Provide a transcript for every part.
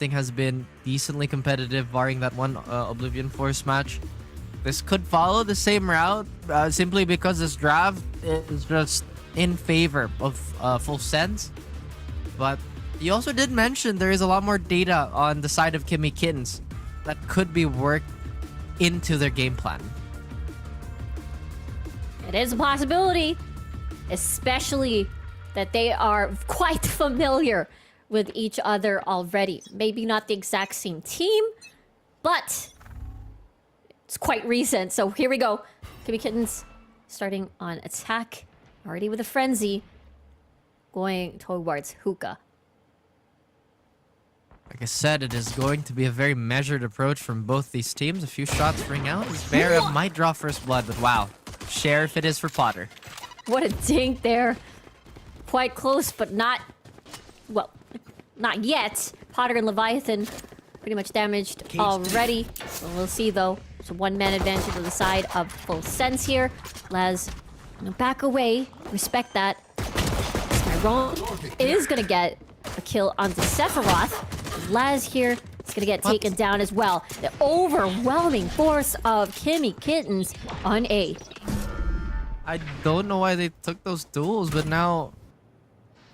thing has been decently competitive, barring that one Oblivion Force match. This could follow the same route, simply because this draft is just in favor of Full Sense. But you also did mention there is a lot more data on the side of Kimmy Kittens that could be worked into their game plan. It is a possibility, especially that they are quite familiar with each other already. Maybe not the exact same team, but it's quite recent. So here we go. Kimmy Kittens starting on attack, already with a frenzy, going towards Hookah. Like I said, it is going to be a very measured approach from both these teams. A few shots ring out. Vera might draw first blood, but wow. Sheriff it is for Potter. What a dink there. Quite close, but not... Well, not yet. Potter and Leviathan pretty much damaged already. So we'll see, though. It's a one-man advantage on the side of Full Sense here. Laz, back away. Respect that. Tyrone is going to get a kill onto Sephiroth. Laz here is going to get taken down as well. The overwhelming force of Kimmy Kittens on A. I don't know why they took those duels, but now...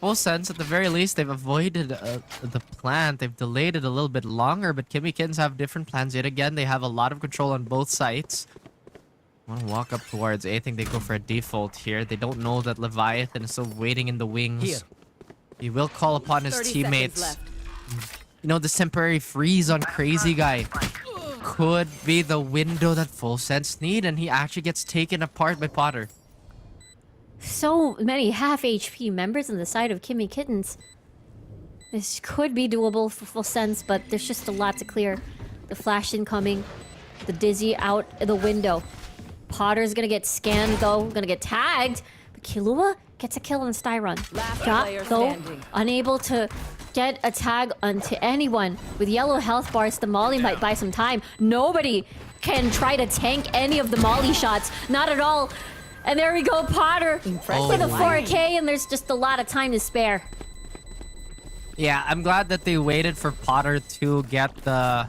Full Sense, at the very least, they've avoided the plant. They've delayed it a little bit longer, but Kimmy Kittens have different plans yet again. They have a lot of control on both sides. I want to walk up towards A. I think they go for a default here. They don't know that Leviathan is still waiting in the wings. Here. He will call upon his teammates. You know, this temporary freeze on Crazy Guy could be the window that Full Sense need, and he actually gets taken apart by Potter. So many half HP members on the side of Kimmy Kittens. This could be doable for Full Sense, but there's just a lot to clear. The flash incoming, the Dizzy out the window. Potter's gonna get scanned though, gonna get tagged. But Killua gets a kill on Styron. Shot though, unable to get a tag onto anyone. With yellow health bars, the Molly might buy some time. Nobody can try to tank any of the Molly shots. Not at all. And there we go, Potter with a 4K, and there's just a lot of time to spare. Yeah, I'm glad that they waited for Potter to get the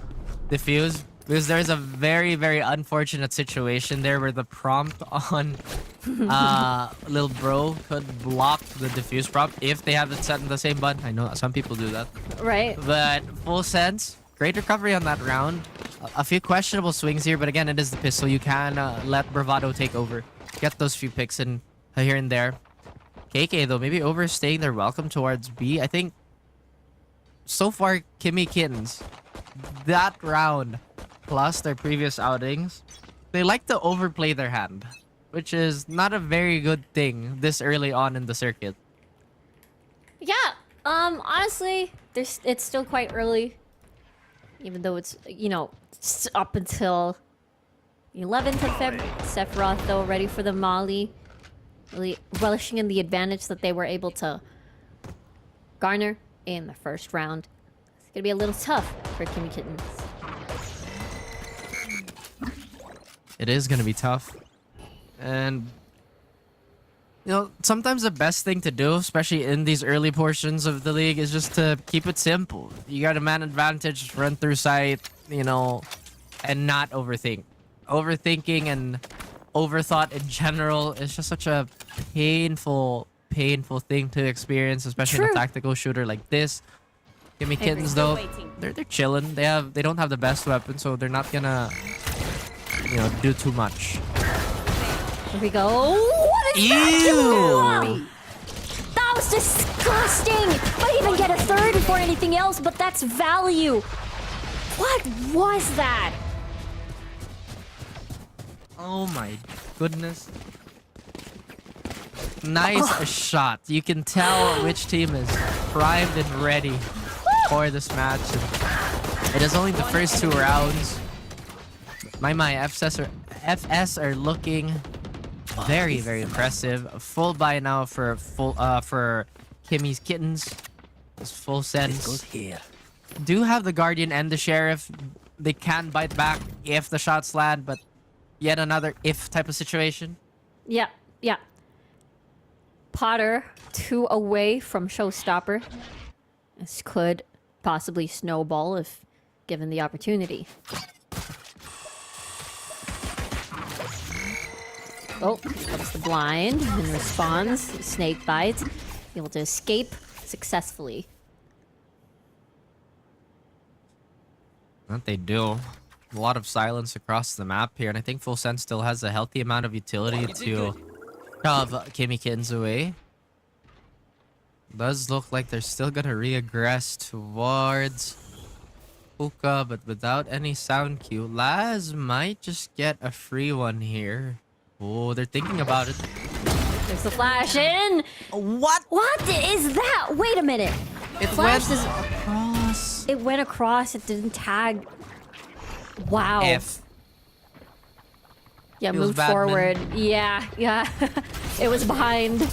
defuse, because there's a very, very unfortunate situation there where the prompt on little bro could block the defuse prompt if they have it set in the same button. I know some people do that. Right. But Full Sense, great recovery on that round. A few questionable swings here, but again, it is the pistol. You can let Bravado take over. Get those few picks in here and there. KK, though, maybe overstaying their welcome towards B. I think so far, Kimmy Kittens, that round, plus their previous outings, they like to overplay their hand, which is not a very good thing this early on in the circuit. Yeah, honestly, it's still quite early. Even though it's, up until 11th of February. Sephiroth, though, ready for the Molly. Really relishing in the advantage that they were able to garner in the first round. It's gonna be a little tough for Kimmy Kittens. It is going to be tough. And, sometimes the best thing to do, especially in these early portions of the league, is just to keep it simple. You got a man advantage, run through sight, and not overthink. Overthinking and overthought in general is just such a painful thing to experience, especially in a tactical shooter like this. Kimmy Kittens, though, they're chilling. They don't have the best weapon, so they're not gonna do too much. Here we go. What is that? That was disgusting. Might even get a third before anything else, but that's value. What was that? Oh my goodness. Nice shot. You can tell which team is primed and ready for this match. And it is only the first two rounds. My FS are looking very, very impressive. Full buy now for Kimmy's Kittens. It's Full Sense. Do have the Guardian and the Sheriff. They can bite back if the shots land, but yet another if type of situation. Yeah. Potter 2 away from Showstopper. This could possibly snowball if given the opportunity. Oh, comes the blind and responds. Snake bite. Able to escape successfully. What they do. A lot of silence across the map here, and I think Full Sense still has a healthy amount of utility to shove Kimmy Kittens away. Does look like they're still gonna reaggress towards Hookah, but without any sound cue. Laz might just get a free one here. Oh, they're thinking about it. There's the flash in! What? What is that? Wait a minute. It Flash went is... across. It went across, it didn't tag. Wow. F. Yeah, Feels moved bad, forward. Yeah. It was behind.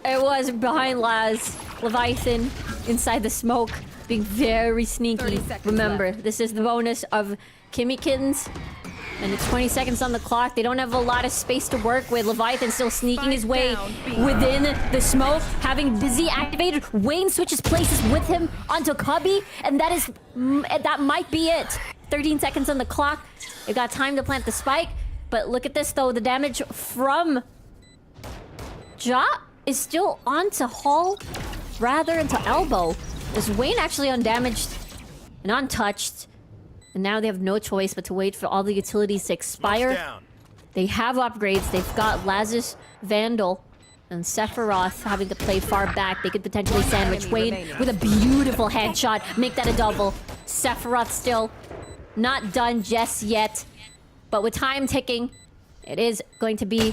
It was behind Laz. Leviathan inside the smoke, being very sneaky. Remember, this is the bonus of Kimmy Kittens. And it's 20 seconds on the clock. They don't have a lot of space to work with. Leviathan still sneaking his way within the smoke, having Dizzy activated. Wayne switches places with him onto Cubby, and that might be it. 13 seconds on the clock. They got time to plant the spike, but look at this though. The damage from Ja is still onto Hall, rather into Elbow. Is Wayne actually undamaged and untouched? And now they have no choice but to wait for all the utilities to expire. They have upgrades. They've got Lazarus, Vandal, and Sephiroth having to play far back. They could potentially sandwich Wayne with a beautiful headshot. Make that a double. Sephiroth still not done just yet. But with time ticking, it is going to be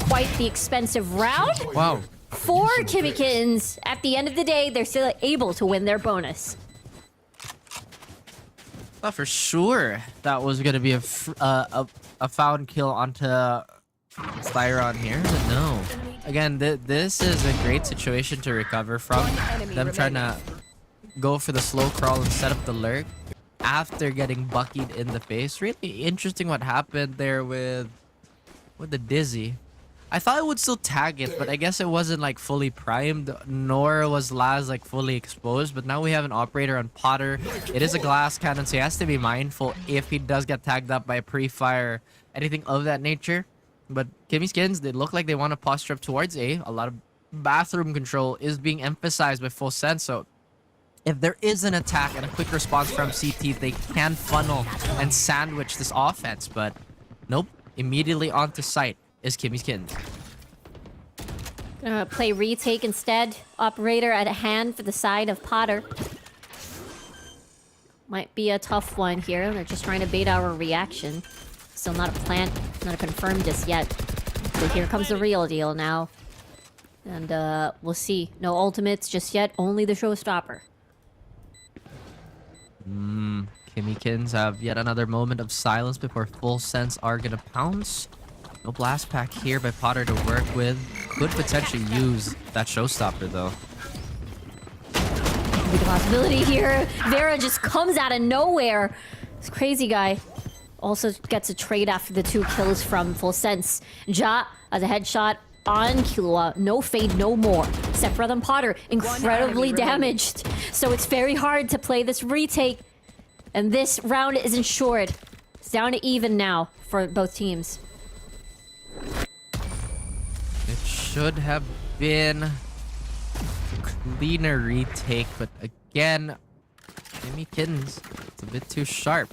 quite the expensive round. Wow. For Kimmy Kittens. At the end of the day, they're still able to win their bonus. Thought for sure that was gonna be a found kill onto Styron here, but no. Again, this is a great situation to recover from. Them trying to go for the slow crawl and set up the lurk after getting buckied in the face. Really interesting what happened there with the Dizzy. I thought it would still tag it, but I guess it wasn't like fully primed, nor was Laz like fully exposed. But now we have an operator on Potter. It is a glass cannon, so he has to be mindful if he does get tagged up by a pre-fire, anything of that nature. But Kimmy's Kittens, they look like they want to posture up towards A. A lot of bathroom control is being emphasized by Full Sense, so if there is an attack and a quick response from CT, they can funnel and sandwich this offense. But nope, immediately onto site is Kimmy's Kittens. Play retake instead. Operator at a hand for the side of Potter. Might be a tough one here. They're just trying to bait our reaction. Still not a plant, not a confirmed just yet. So here comes the real deal now. And we'll see. No ultimates just yet, only the showstopper. Kimmy Kittens have yet another moment of silence before Full Sense are gonna pounce. No blast pack here by Potter to work with. Could potentially use that showstopper though. Could be the possibility here. Vera just comes out of nowhere. This crazy guy also gets a trade after the 2 kills from Full Sense. Ja has a headshot on Killua. No fade, no more. Sephiroth and Potter incredibly damaged. So it's very hard to play this retake. And this round is ensured. It's down to even now for both teams. It should have been a cleaner retake, but again, Kimmy Kittens, it's a bit too sharp.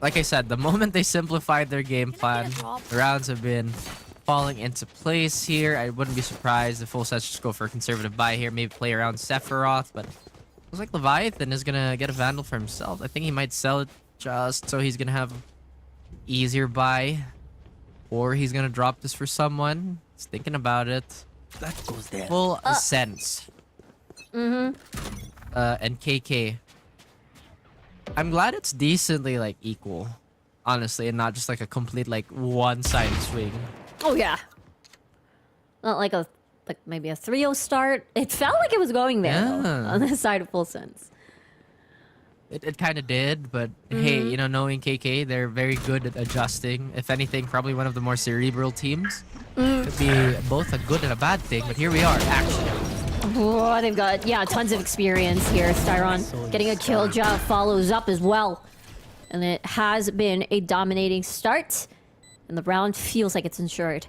Like I said, the moment they simplified their game plan, the rounds have been falling into place here. I wouldn't be surprised if Full Sense just go for a conservative buy here, maybe play around Sephiroth, but it looks like Leviathan is gonna get a Vandal for himself. I think he might sell it just so he's gonna have easier buy. Or he's gonna drop this for someone. He's thinking about it. That goes there. Full Sense. And KK. I'm glad it's decently like equal, honestly, and not just like a complete like one-sided swing. Oh yeah. Not like maybe a 3-0 start. It felt like it was going there though, on the side of Full Sense. It kind of did, but hey, you know, knowing KK, they're very good at adjusting. If anything, probably one of the more cerebral teams. Could be both a good and a bad thing, but here we are, actually. Oh, they've got, yeah, tons of experience here. Styron getting a kill. Ja follows up as well. And it has been a dominating start. And the round feels like it's ensured.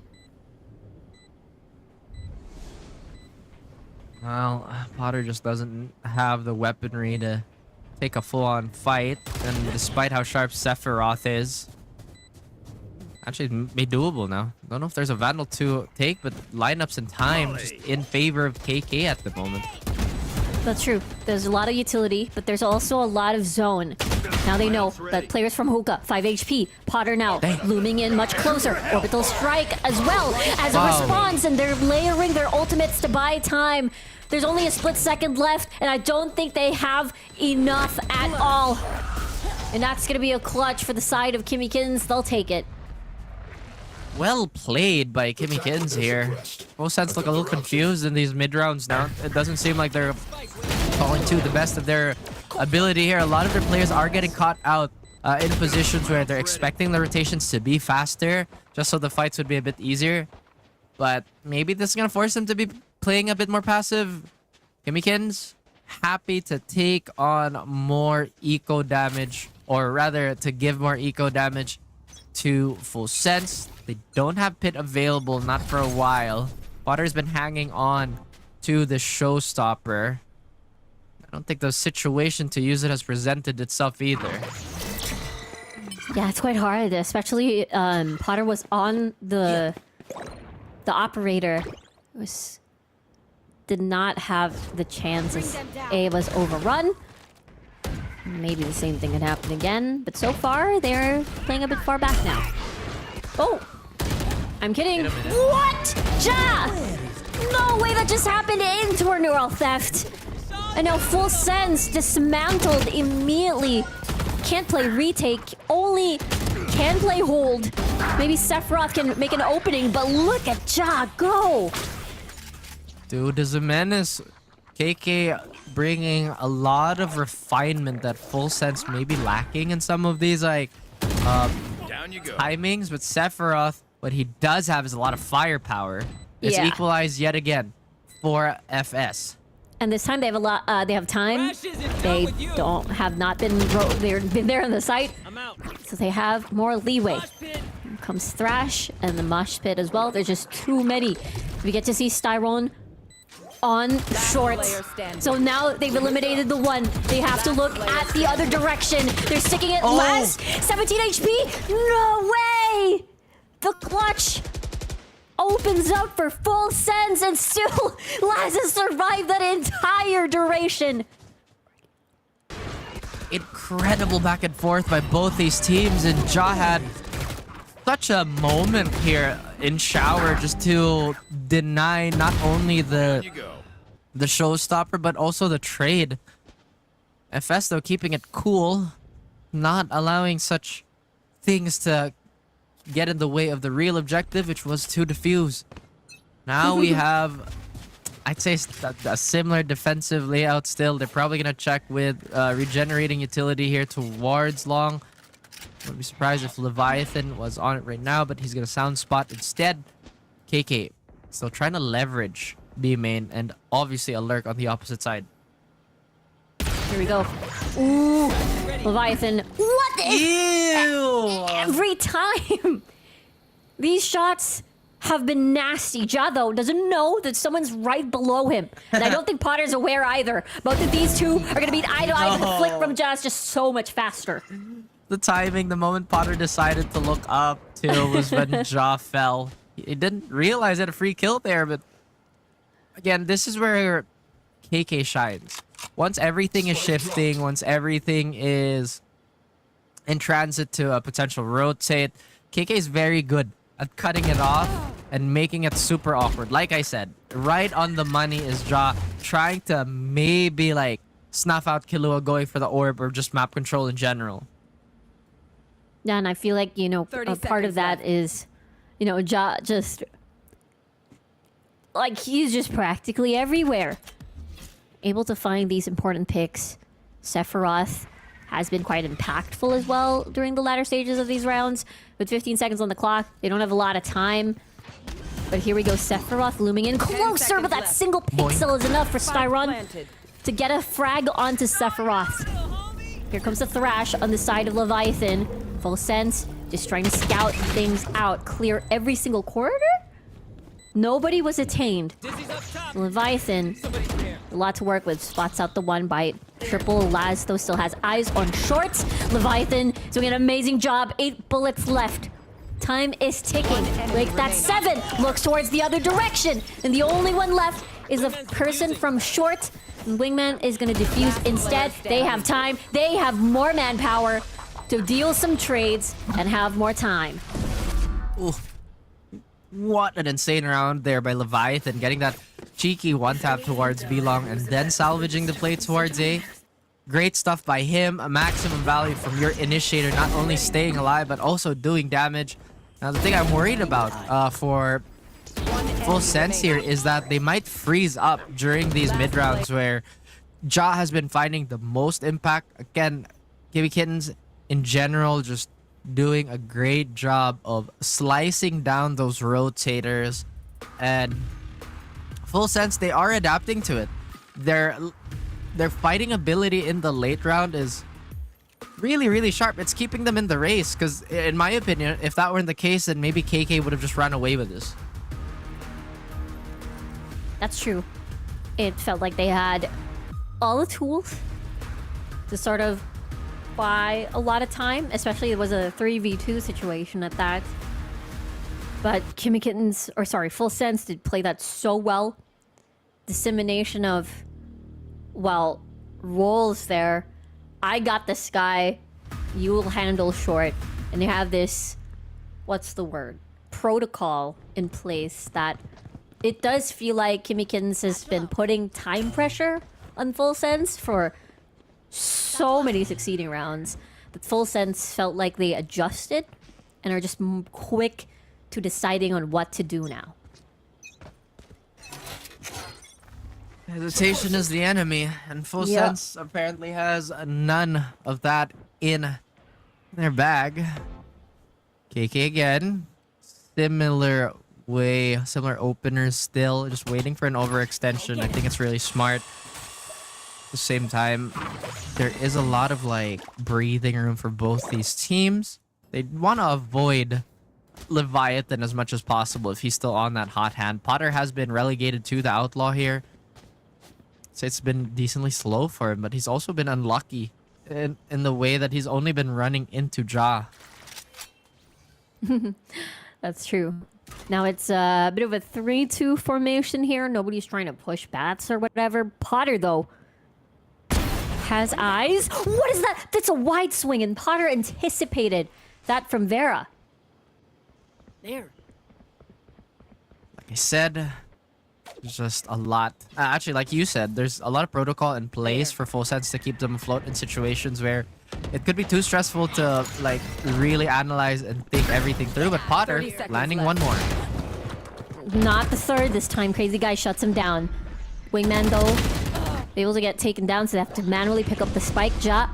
Well, Potter just doesn't have the weaponry to take a full-on fight. And despite how sharp Sephiroth is, actually it's made doable now. Don't know if there's a Vandal to take, but lineups and time just in favor of KK at the moment. That's true. There's a lot of utility, but there's also a lot of zone. Now they know that players from Hookah, 5 HP. Potter now looming in much closer. Orbital Strike as well as a response, and they're layering their ultimates to buy time. There's only a split second left, and I don't think they have enough at all. And that's going to be a clutch for the side of Kimmy Kittens. They'll take it. Well played by Kimmy Kittens here. Both sides look a little confused in these mid-rounds now. It doesn't seem like they're falling to the best of their ability here. A lot of their players are getting caught out in positions where they're expecting the rotations to be faster, just so the fights would be a bit easier. But maybe this is going to force them to be playing a bit more passive. Kimmy Kittens, happy to take on more eco damage, or rather to give more eco damage to Full Sense. They don't have Pit available, not for a while. Potter's been hanging on to the Showstopper. I don't think the situation to use it has presented itself either. Yeah, it's quite hard, especially Potter was on the operator. Did not have the chances. A was overrun. Maybe the same thing could happen again, but so far they're playing a bit far back now. Oh, I'm kidding. What? Ja! No way, that just happened into our neural theft. And now Full Sense dismantled immediately. Can't play retake, only can play hold. Maybe Sephiroth can make an opening, but look at Ja go. Dude is a menace. KK bringing a lot of refinement that Full Sense may be lacking in some of these like Down you go. timings, but Sephiroth, what he does have is a lot of firepower. It's Yeah. equalized yet again for FS. And this time they have a lot. They have time. They have not been. They've been there on the site, so they have more leeway. Here comes Thrash and the Mosh Pit as well. There's just too many. We get to see Styron on shorts. So now they've eliminated the one. They have to look at the other direction. They're sticking it last. 17 HP. No way. The clutch opens up for Full Sense, and still Laz has survived that entire duration. Incredible back and forth by both these teams, and Ja had such a moment here in Shower just to deny not only the showstopper but also the trade. FS though keeping it cool, not allowing such things to get in the way of the real objective, which was to defuse. Now we have, I'd say, a similar defensive layout still. They're probably going to check with regenerating utility here towards long. Wouldn't be surprised if Leviathan was on it right now, but he's going to sound spot instead. KK still trying to leverage B main, and obviously a lurk on the opposite side. Here we go. Ooh, Leviathan. What? Ew! Every time. These shots have been nasty. Ja, though, doesn't know that someone's right below him. And I don't think Potter's aware either. Both of these two are going to be eye to eye. The flick from Ja is just so much faster. The timing, the moment Potter decided to look up to was when Ja fell. He didn't realize he had a free kill there, but again, this is where KK shines. Once everything is shifting, once everything is in transit to a potential rotate, KK is very good at cutting it off and making it super awkward. Like I said, right on the money is Ja trying to maybe like snuff out Killua going for the orb or just map control in general. Yeah, and I feel like, you know, a part of that is, you know, Ja just, like, he's just practically everywhere. Able to find these important picks. Sephiroth has been quite impactful as well during the latter stages of these rounds. With 15 seconds on the clock, they don't have a lot of time. But here we go, Sephiroth looming in closer, but that single pixel is enough for Styron to get a frag onto Sephiroth. Here comes the Thrash on the side of Leviathan. Full sense, just trying to scout things out, clear every single corridor? Nobody was attained. Leviathan, a lot to work with. Spots out the one bite. Triple Laz, though, still has eyes on shorts. Leviathan doing an amazing job. 8 bullets left. Time is ticking. Like that 7 looks towards the other direction. And the only one left is a person from short. And Wingman is going to defuse instead. They have time. They have more manpower to deal some trades and have more time. Ooh. What an insane round there by Leviathan, getting that cheeky one-tap towards B-Long and then salvaging the play towards A. Great stuff by him, a maximum value from your initiator, not only staying alive but also doing damage. Now the thing I'm worried about for Full Sense here is that they might freeze up during these mid-rounds where Ja has been finding the most impact. Again, Kimmy Kittens in general just doing a great job of slicing down those rotators, and Full Sense, they are adapting to it. Their fighting ability in the late round is really sharp. It's keeping them in the race, because in my opinion, if that weren't the case, then maybe KK would have just run away with this. That's true. It felt like they had all the tools to sort of buy a lot of time, especially it was a 3v2 situation at that. But Kimmy Kittens, or sorry, Full Sense did play that so well. Dissemination of, well, roles there. I got the sky, you will handle short. And you have this, what's the word? Protocol in place that it does feel like Kimmy Kittens has been putting time pressure on Full Sense for so many succeeding rounds. That Full Sense felt like they adjusted and are just quick to deciding on what to do now. Hesitation is the enemy, and Full Sense apparently has none of that in their bag. KK again. Similar way, similar openers still. Just waiting for an overextension. I think it's really smart. At the same time, there is a lot of like breathing room for both these teams. They want to avoid Leviathan as much as possible if he's still on that hot hand. Potter has been relegated to the Outlaw here. So it's been decently slow for him, but he's also been unlucky in the way that he's only been running into Ja. That's true. Now it's a bit of a 3-2 formation here. Nobody's trying to push bats or whatever. Potter, though, has eyes. What is that? That's a wide swing, and Potter anticipated that from Vera. There. Like I said, there's just a lot. Actually, like you said, there's a lot of protocol in place for Full Sense to keep them afloat in situations where it could be too stressful to like really analyze and think everything through. But Potter landing one more. Not the third this time. Crazy Guy shuts him down. Wingman, though, able to get taken down, so they have to manually pick up the spike. Ja,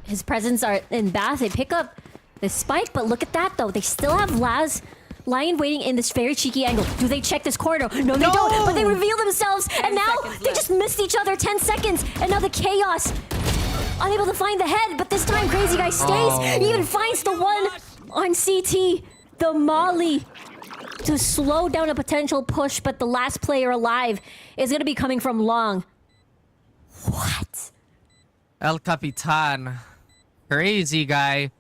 his presence are in Bath. They pick up the spike, but look at that, though. They still have Laz lying waiting in this very cheeky angle. Do they check this corridor? No, they don't, but they reveal themselves, and now they just missed each other 10 seconds, and now the chaos. Unable to find the head, but this time Crazy Guy stays. He even finds the one on CT, the Molly, to slow down a potential push, but the last player alive is going to be coming from Long. What? El Capitan. Crazy Guy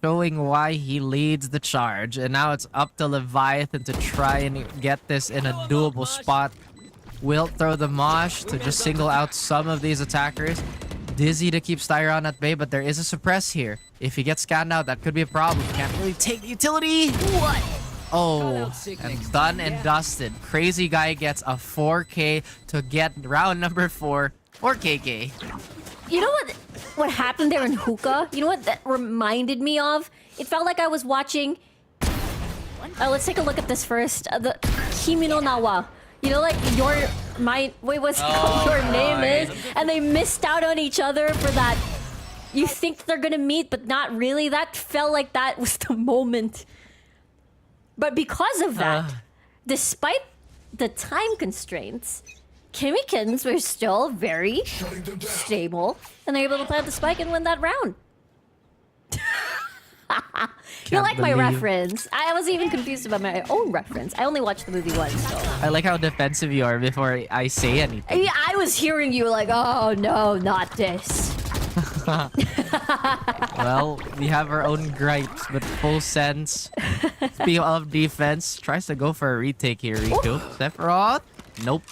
showing why he leads the charge. And now it's up to Leviathan to try and get this in a doable spot. Will throw the Mosh to just single out some of these attackers. Dizzy to keep Styron at bay, but there is a suppress here. If he gets scanned out, that could be a problem. Can't really take the utility. What? Oh, and done and dusted. Crazy Guy gets a 4K to get round number 4 for KK. You know what happened there in Hookah? You know what that reminded me of? It felt like I was watching... let's take a look at this first. The Kimi no Nawa. You know, like your name is, and they missed out on each other for that. You think they're gonna meet, but not really. That felt like that was the moment. But because of that, despite the time constraints, Kimmy Kittens were still very stable and able to plant the spike and win that round. You like my believe- reference? I was even confused about my own reference. I only watched the movie once, so. I like how defensive you are before I say anything. Yeah, I was hearing you like, oh no, not this. Well, we have our own gripes, but full sense. Speaking of defense, tries to go for a retake here, Riku. Sephiroth? Nope.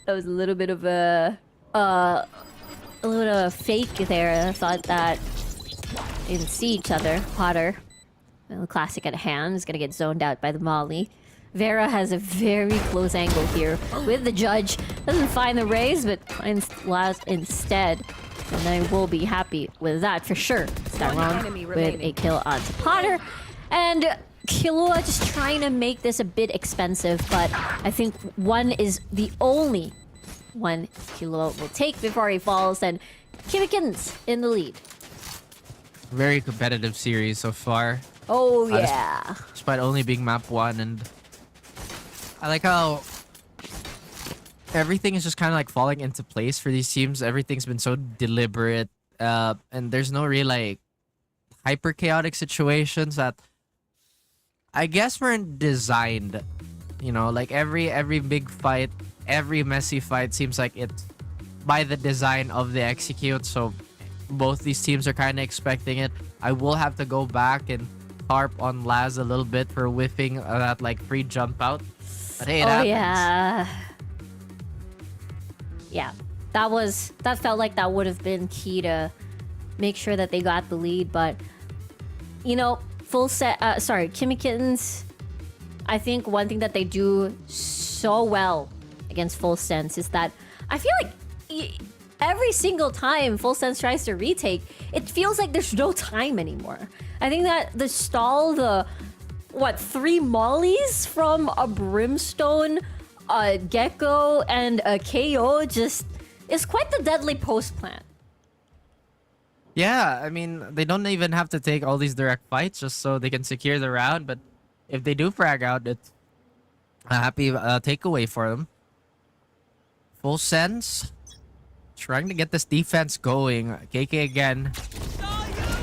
That was a little bit of a little bit of a fake there. I thought that they didn't see each other. Potter, well, classic at hand, is gonna get zoned out by the Molly. Vera has a very close angle here with the judge. Doesn't find the raise, but finds Laz instead. And I will be happy with that for sure. Start round with a kill onto Potter. And Killua just trying to make this a bit expensive, but I think one is the only one Killua will take before he falls, and Kimmikins in the lead. Very competitive series so far. Oh just- yeah. Despite only being map 1, and I like how everything is just kind of like falling into place for these teams. Everything's been so deliberate, and there's no real like hyper chaotic situations that I guess weren't designed. You know, like every big fight, every messy fight seems like it's by the design of the execute. So both these teams are kind of expecting it. I will have to go back and harp on Laz a little bit for whiffing that like free jump out. But hey, it happens. Yeah. Yeah. That felt like that would have been key to make sure that they got the lead, but you know, Kimmy Kittens, I think one thing that they do so well against Full Sense is that I feel like every single time Full Sense tries to retake, it feels like there's no time anymore. I think that the stall, 3 mollies from a Brimstone, a Gecko, and a KO just is quite the deadly post plant. Yeah, I mean, they don't even have to take all these direct fights just so they can secure the round. But if they do frag out, it's a happy takeaway for them. Full Sense trying to get this defense going. KK again.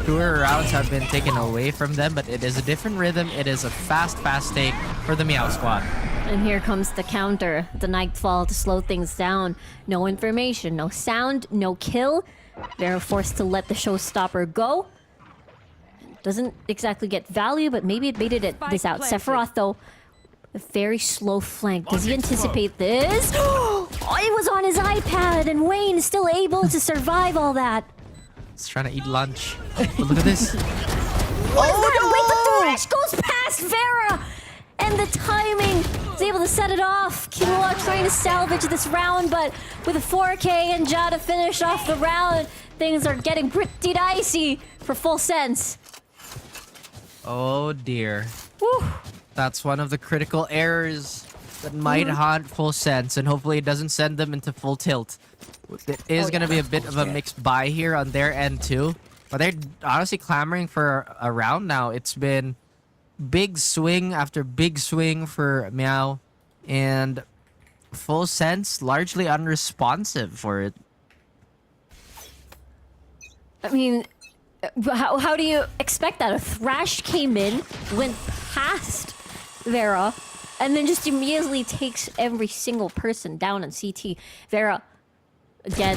2 rounds have been taken away from them, but it is a different rhythm. It is a fast take for the Meow Squad. And here comes the counter, the Nightfall to slow things down. No information, no sound, no kill. They're forced to let the showstopper go. Doesn't exactly get value, but maybe it baited this out. Sephiroth, though, a very slow flank. Does he anticipate this? Oh, it was on his iPad, and Wayne is still able to survive all that. He's trying to eat lunch. But look at this. What is that? Wait, the thresh goes past Vera! And the timing is able to set it off. Killua trying to salvage this round, but with a 4K and Ja to finish off the round, things are getting pretty dicey for Full Sense. Oh dear. Woo. That's one of the critical errors that might haunt Full Sense, and hopefully it doesn't send them into full tilt. It is going to be a bit of a mixed buy here on their end too. But they're honestly clamoring for a round now. It's been big swing after big swing for Meow, and Full Sense largely unresponsive for it. I mean, how do you expect that? A Thrash came in, went past Vera, and then just immediately takes every single person down on CT. Vera, again,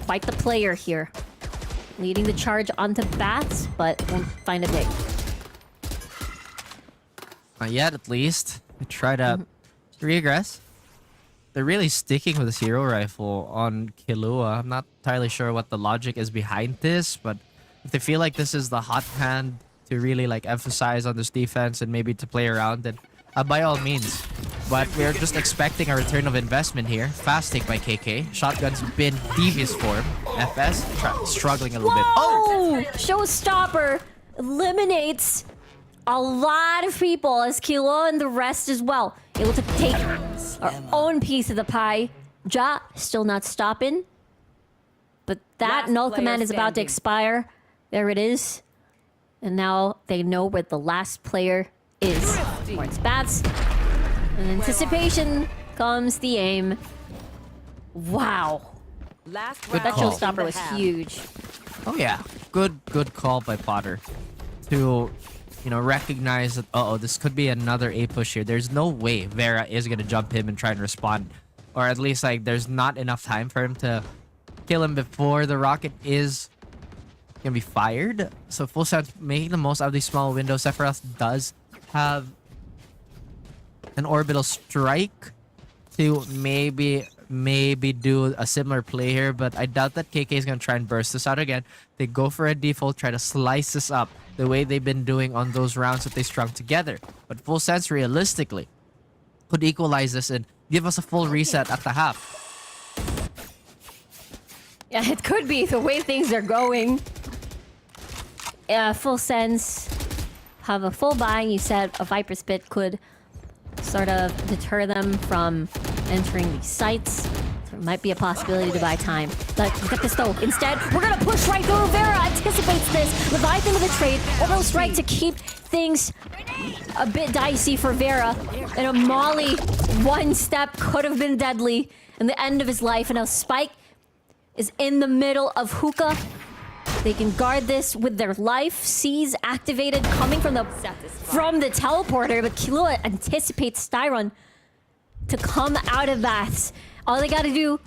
quite the player here. Leading the charge onto Bats, but won't find a pick. Not yet, at least. They try to regress. They're really sticking with this hero rifle on Killua. I'm not entirely sure what the logic is behind this, but if they feel like this is the hot hand to really like emphasize on this defense and maybe to play around, then by all means. But we're just expecting a return of investment here. Fast take by KK. Shotgun's been devious form. FS struggling a little bit. Oh! Showstopper eliminates a lot of people as Killua and the rest as well. Able to take our own piece of the pie. Ja still not stopping. But that Last null player command is about to standing. expire. There it is. And now they know where the last player is. Towards bats. In anticipation comes the aim. Wow. Last Good round That call. showstopper was huge. Oh yeah, good call by Potter to, you know, recognize that this could be another A push here. There's no way Vera is gonna jump him and try and respond, or at least like there's not enough time for him to kill him before the rocket is gonna be fired. So full sense making the most out of these small windows. Sephiroth does have an orbital strike to maybe do a similar play here, but I doubt that KK is gonna try and burst this out again. They go for a default, try to slice this up the way they've been doing on those rounds that they strung together. But full sense realistically could equalize this and give us a full reset at the half. Yeah, it could be the way things are going. Full sense. Have a full buy. You said a Viper Spit could sort of deter them from entering these sites. So there might be a possibility to buy time. But look at this though. Instead, we're gonna push right through. Vera anticipates this. Leviathan to the trade. Orbital strike to keep things a bit dicey for Vera. And a Molly, one step could have been deadly in the end of his life. And now Spike is in the middle of Hookah. They can guard this with their life. Seize activated, coming from the teleporter, but Killua anticipates Styron to come out of bats. All they gotta do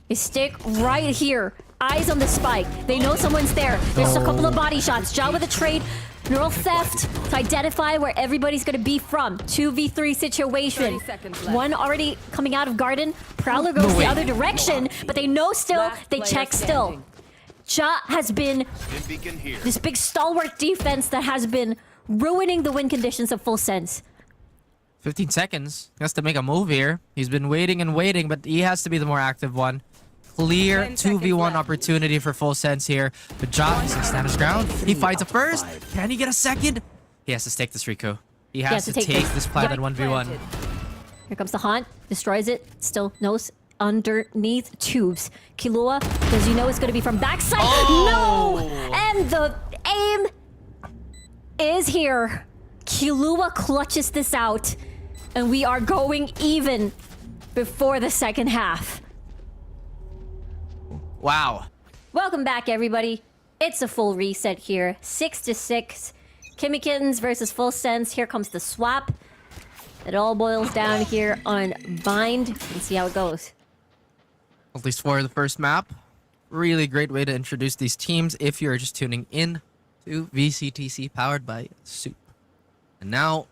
is stick right here. Eyes on the Spike. They know someone's there. There's a couple of body shots. Jaw with a trade. Neural theft to identify where everybody's gonna be from. 2v3 situation. 30 seconds left. One already coming out of Garden. Prowler goes the other direction, but they know still. Last They player check still. standing. Ja has been Beacon here. this big stalwart defense that has been ruining the win conditions of Full Sense. 15 seconds. He has to make a move here. He's been waiting and waiting, but he has to be the more active one. Clear 10 seconds 2v1 left. opportunity for Full Sense here. But Ja is gonna stand his ground. He fights it first. Can he get a second? He has to stake this Rico. He has to take this plan at 1v1. Here comes the Haunt, destroys it, still knows underneath tubes. Killua, does you know it's gonna be from backside? No! And the aim is here. Killua clutches this out, and we are going even before the second half. Wow. Welcome back, everybody. It's a full reset here. 6-6. Kimmy Kittens versus Full Sense. Here comes the swap. It all boils down here on Bind. Let's see how it goes. At least for the first map. Really great way to introduce these teams if you're just tuning in to VCTC powered by Soup. And now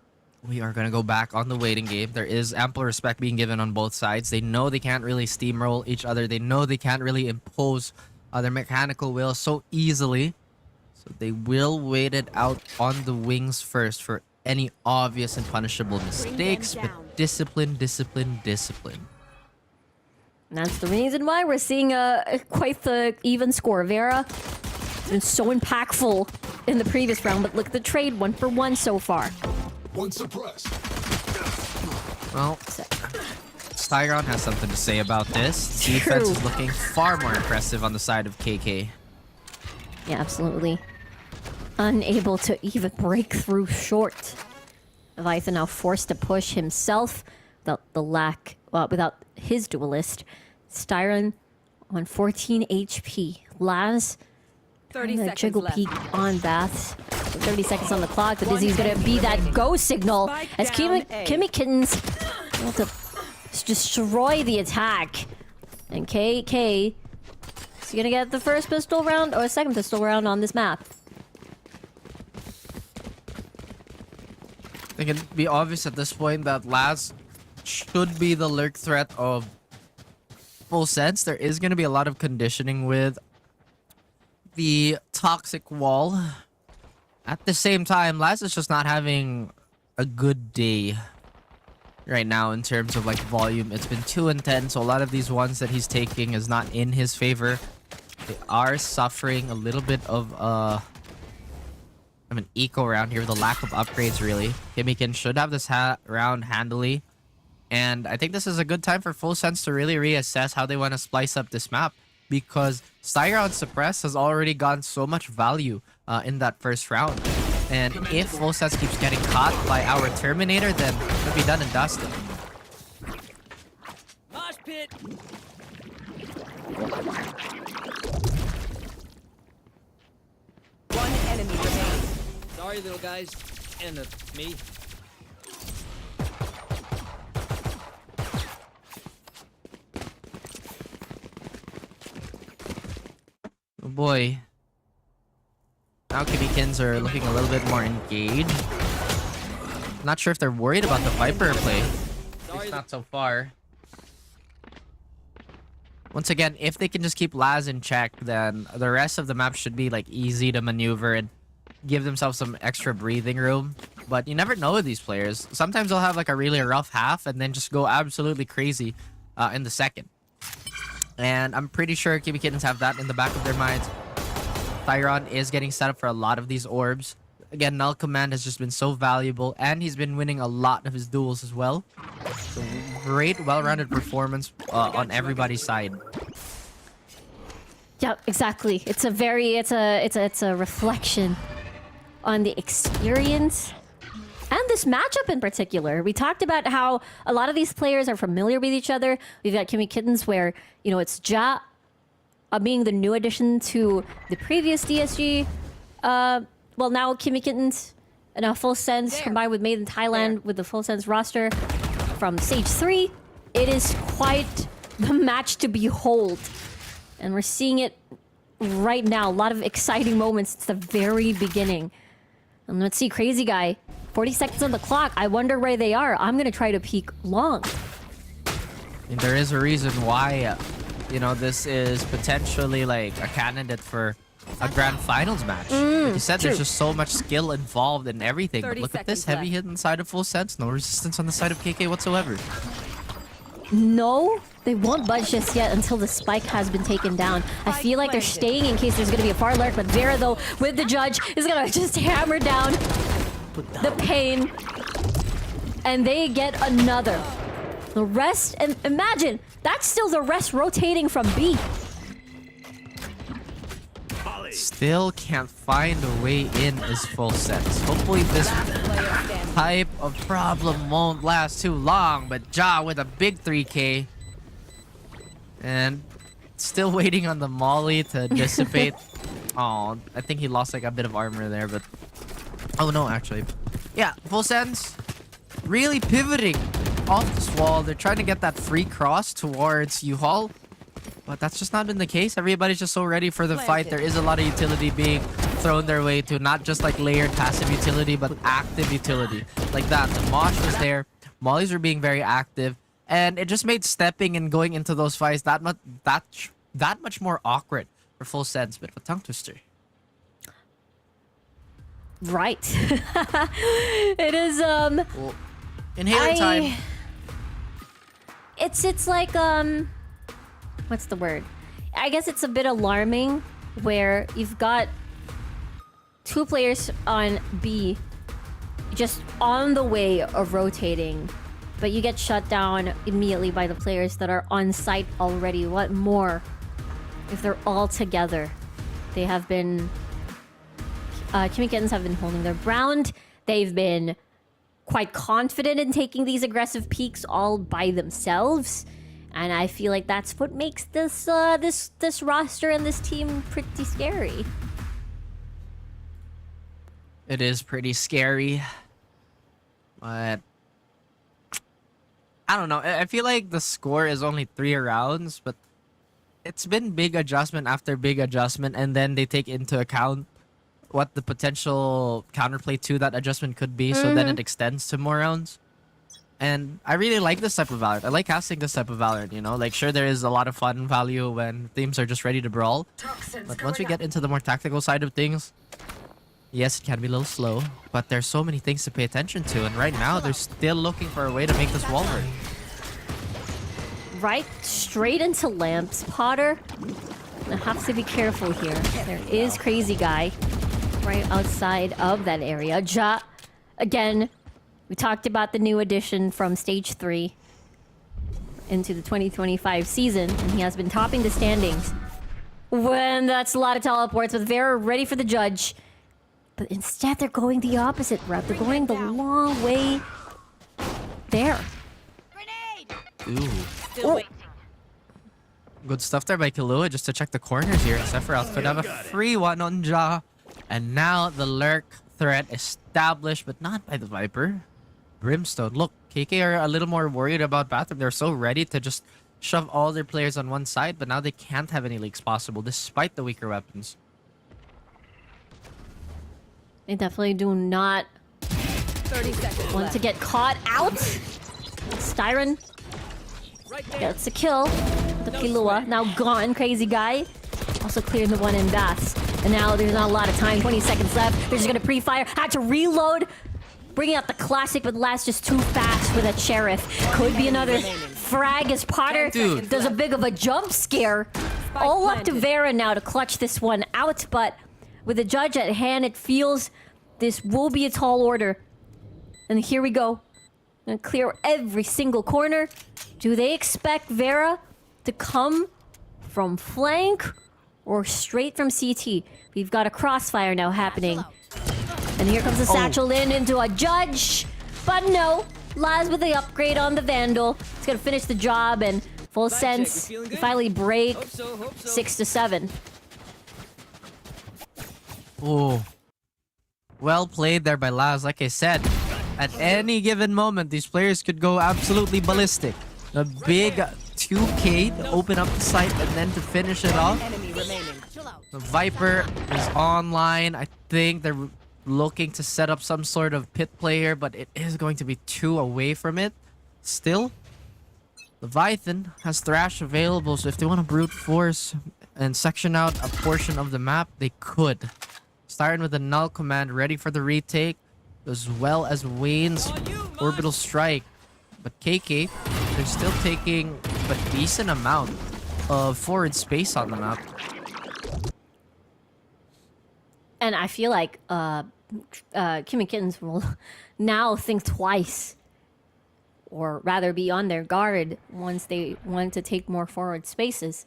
we are going to go back on the waiting game. There is ample respect being given on both sides. They know they can't really steamroll each other. They know they can't really impose their mechanical will so easily. So they will wait it out on the wings first for any obvious and punishable mistakes. But discipline, discipline, discipline. And that's the reason why we're seeing quite the even score. Vera has been so impactful in the previous round, but look at the trade, 1-for-1 so far. One suppressed. Well, Styron has something to say about this. Defense is looking far more impressive on the side of KK. Yeah, absolutely. Unable to even break through short. Leviathan now forced to push himself without his duelist. Styron on 14 HP. Laz 30 the seconds jiggle left. peek on Baths. 30 seconds on the clock, but Dizzy's gonna be that go signal as Kimmy Kittens able to destroy the attack. And KK is he gonna get the first pistol round or a second pistol round on this map. I think it'd be obvious at this point that Laz should be the lurk threat of Full Sense. There is going to be a lot of conditioning with the toxic wall. At the same time, Laz is just not having a good day right now in terms of like volume. It's been too intense, so a lot of these ones that he's taking is not in his favor. They are suffering a little bit of an eco round here with the lack of upgrades, really. Kimmikin should have this round handily. And I think this is a good time for Full Sense to really reassess how they want to splice up this map. Because Styron Suppress has already gotten so much value in that first round. And if Full Sense keeps getting caught by our Terminator, then it'll be done and dusted. Mosh pit. One enemy remains. Sorry, little guys. And me. Oh boy. Now Kibikins are looking a little bit more engaged. Not sure if they're worried about the Viper play. At least not so far. Once again, if they can just keep Laz in check, then the rest of the map should be like easy to maneuver and give themselves some extra breathing room. But you never know with these players. Sometimes they'll have like a really rough half and then just go absolutely crazy in the second. And I'm pretty sure Kibi Kittens have that in the back of their minds. Tyron is getting set up for a lot of these orbs. Again, Null Command has just been so valuable, and he's been winning a lot of his duels as well. So great, well-rounded performance on everybody's side. Yeah, exactly. It's a reflection on the experience and this matchup in particular. We talked about how a lot of these players are familiar with each other. We've got Kimmy Kittens where, you know, it's Ja being the new addition to the previous DSG. Well, now Kimmy Kittens and a Full Sense combined with Made in Thailand with the Full Sense roster from Stage 3. It is quite the match to behold. And we're seeing it right now. A lot of exciting moments. It's the very beginning. And let's see, Crazy Guy. 40 seconds on the clock. I wonder where they are. I'm going to try to peek long. And there is a reason why, you know, this is potentially like a candidate for a grand finals match. Like you said, there's just so much skill involved in everything. But 30 look at this seconds heavy hit inside of Full Sense. No resistance on the side of KK whatsoever. No, they won't budge just yet until the spike has been taken down. I feel like they're staying in case there's going to be a far lurk, but Vera, though, with the judge, is going to just hammer down the pain. And they get another. The rest, and imagine, that's still the rest rotating from B. Still can't find a way in is Full Sense. Hopefully this type of problem won't last too long, but Ja with a big 3K. And still waiting on the molly to dissipate. Oh, I think he lost like a bit of armor there, but... Oh no, actually. Yeah, Full Sense really pivoting off this wall. They're trying to get that free cross towards U-Haul. But that's just not been the case. Everybody's just so ready for the fight. There is a lot of utility being thrown their way to not just like layered passive utility, but active utility. Like that. The Mosh was there. Mollies were being very active. And it just made stepping and going into those fights that much more awkward for Full Sense. Bit of a tongue twister. Right. It is, Well, inhaler time. It's like, what's the word? I guess it's a bit alarming where you've got two players on B just on the way of rotating, but you get shut down immediately by the players that are on site already. What more if they're all together? They have been... Kimmy Kittens have been holding their ground. They've been quite confident in taking these aggressive peaks all by themselves. And I feel like that's what makes this this roster and this team pretty scary. It is pretty scary. But I don't know. I feel like the score is only 3 rounds, but it's been big adjustment after big adjustment, and then they take into account what the potential counterplay to that adjustment could be, so then it extends to more rounds. And I really like this type of Valorant. I like casting this type of Valorant, you know? Like, sure, there is a lot of fun value when teams are just ready to brawl. But once we get into the more tactical side of things, yes, it can be a little slow, but there's so many things to pay attention to. And right now, they're still looking for a way to make this wall work. Right straight into lamps, Potter. I have to be careful here. There is Crazy Guy right outside of that area. Ja, again, we talked about the new addition from Stage 3 into the 2025 season, and he has been topping the standings. When that's a lot of teleports, with Vera ready for the judge. But instead, they're going the opposite route. They're going the long way there. Ooh. Oh, Good stuff there by Killua just to check the corners here. Sephiroth could have a free one on Ja. And now the lurk threat established, but not by the Viper. Brimstone. Look, KK are a little more worried about bathroom. They're so ready to just shove all their players on one side, but now they can't have any leaks possible despite the weaker weapons. they definitely do not 30 seconds want left. to get caught out. Styron Right there. gets a kill. The Killua now gone. Crazy guy. Also cleared the one in baths. And now there's not a lot of time. 20 seconds left. They're just gonna pre-fire. Had to reload. Bringing out the classic, but last just too fast with a sheriff. Could be another frag as Potter Dude. does a big of a jump scare. All up to planted. Vera now to clutch this one out, but with the judge at hand, it feels this will be a tall order. And here we go. Gonna clear every single corner. Do they expect Vera to come from flank or straight from CT? We've got a crossfire now happening. And here comes the satchel in into a judge. But no, Laz with the upgrade on the Vandal. It's gonna finish the job and full Check, sense. you feeling good? Finally break Hope so, hope so. 6 to 7. Oh. Well played there by Laz. Like I said, at any given moment, these players could go absolutely ballistic. A big 2K to open up the site and then to finish it off. Enemy remaining. The Viper is online. I think they're looking to set up some sort of pit player, but it is going to be too away from it. Still, Leviathan has Thrash available, so if they want to brute force and section out a portion of the map, they could. Starting with the null command ready for the retake, as well as Wayne's orbital strike. But KK, they're still taking a decent amount of forward space on the map. And I feel like Kim and Kittens will now think twice, or rather be on their guard once they want to take more forward spaces.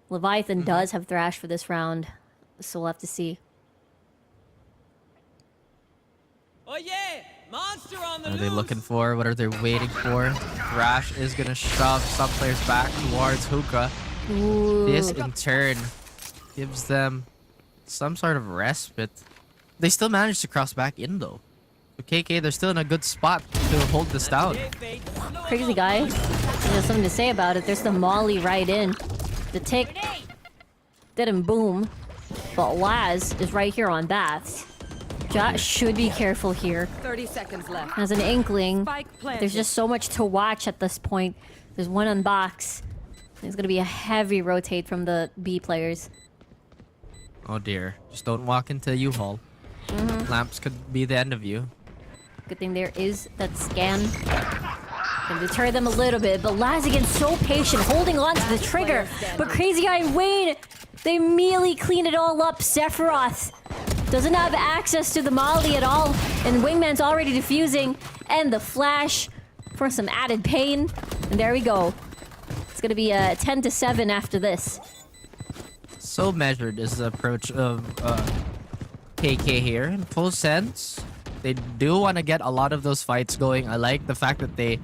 Leviathan does have Thrash for this round, so we'll have to see. Oh yeah! Monster on the What are they loose! looking for? What are they waiting for? Thrash is gonna shove some players back towards Hookah. Ooh. This in turn gives them some sort of respite. They still manage to cross back in though. So KK, they're still in a good spot to hold this down. Hey, Fate. Crazy guy. There's something to say about it. There's the Molly right in. The tick didn't boom, but Laz is right here on Baths. Josh should be careful here. 30 seconds left. Has an inkling. Spike planted. There's just so much to watch at this point. There's one on box. There's gonna be a heavy rotate from the B players. Oh dear. Just don't walk into U-Haul. Lamps could be the end of you. Good thing there is that scan. Can deter them a little bit, but Laz again so patient, holding on to the trigger. But Crazy Eye and Wayne, they immediately clean it all up. Sephiroth doesn't have access to the Molly at all, and Wingman's already defusing. And the flash for some added pain. And there we go. It's gonna be a 10 to 7 after this. So measured is the approach of KK here. In full sense, they do want to get a lot of those fights going. I like the fact that they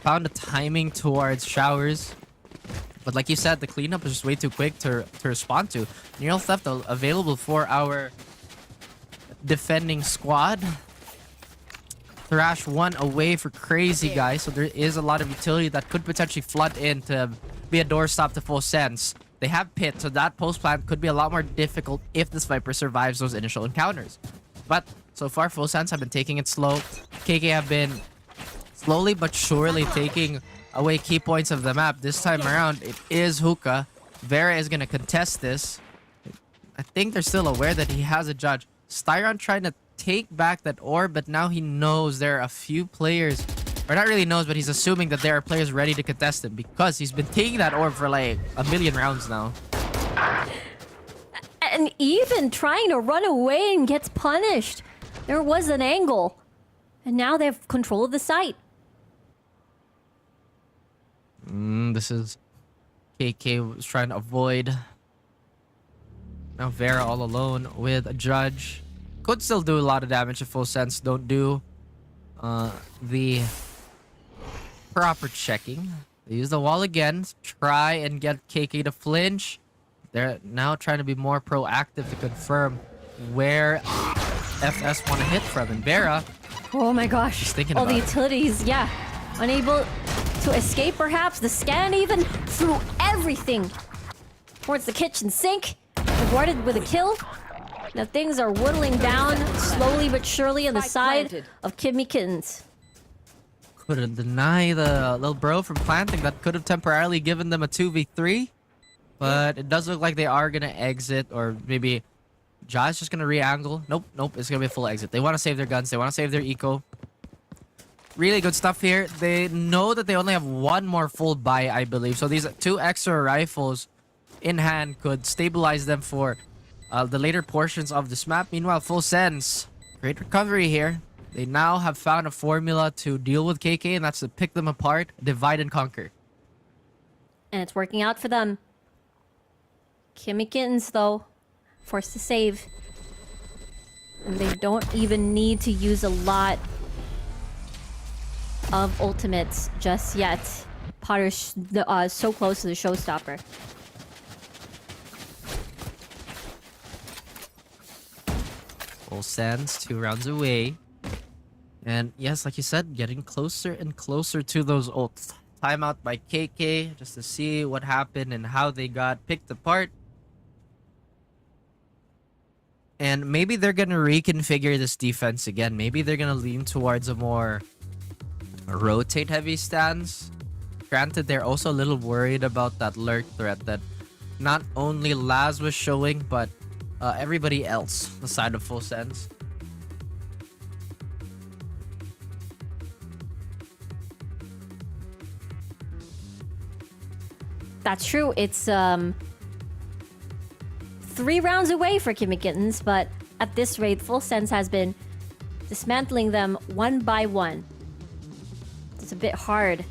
found a timing towards showers. But like you said, the cleanup is just way too quick to respond to. Neural theft available for our defending squad. Thrash one away for Crazy Guy, so there is a lot of utility that could potentially flood in to be a doorstop to full sense. They have pit, so that post plant could be a lot more difficult if this Viper survives those initial encounters. But so far, full sense have been taking it slow. KK have been slowly but surely taking away key points of the map. This time around, it is Hookah. Vera is going to contest this. I think they're still aware that he has a judge. Styron trying to take back that orb, but now he knows there are a few players, or not really knows, but he's assuming that there are players ready to contest him because he's been taking that orb for like a million rounds now. And even trying to run away and gets punished. There was an angle. And now they have control of the site. This is KK was trying to avoid Now Vera all alone with a Judge. Could still do a lot of damage if Full Sense don't do the proper checking. They use the wall again. Try and get KK to flinch. They're now trying to be more proactive to confirm where FS want to hit from. And Vera, Oh my gosh. Just thinking All about the it. utilities, yeah. Unable to escape perhaps. The scan even threw everything towards the kitchen sink. Rewarded with a kill. Now things are whittling down slowly but surely on the Spike side planted. of Kimmy Kittens. couldn't deny the little bro from planting. That could have temporarily given them a 2v3. But it does look like they are going to exit, or maybe Jai's just going to re-angle. Nope, it's going to be a full exit. They want to save their guns. They want to save their eco. Really good stuff here. They know that they only have one more full buy, I believe. So these 2 extra rifles in hand could stabilize them for the later portions of this map. Meanwhile, Full Sense, great recovery here. They now have found a formula to deal with KK, and that's to pick them apart, divide and conquer. And it's working out for them. Kimmy Kittens, though, forced to save. And they don't even need to use a lot of ultimates just yet. Potter's so close to the showstopper. Full Sense, 2 rounds away. And yes, like you said, getting closer and closer to those ults. Timeout by KK just to see what happened and how they got picked apart. And maybe they're going to reconfigure this defense again. Maybe they're going to lean towards a more rotate-heavy stance. Granted, they're also a little worried about that lurk threat that not only Laz was showing, but everybody else, the side of Full Sense. That's true. It's 3 rounds away for Kimmy Kittens, but at this rate, Full Sense has been dismantling them one by one. It's a bit hard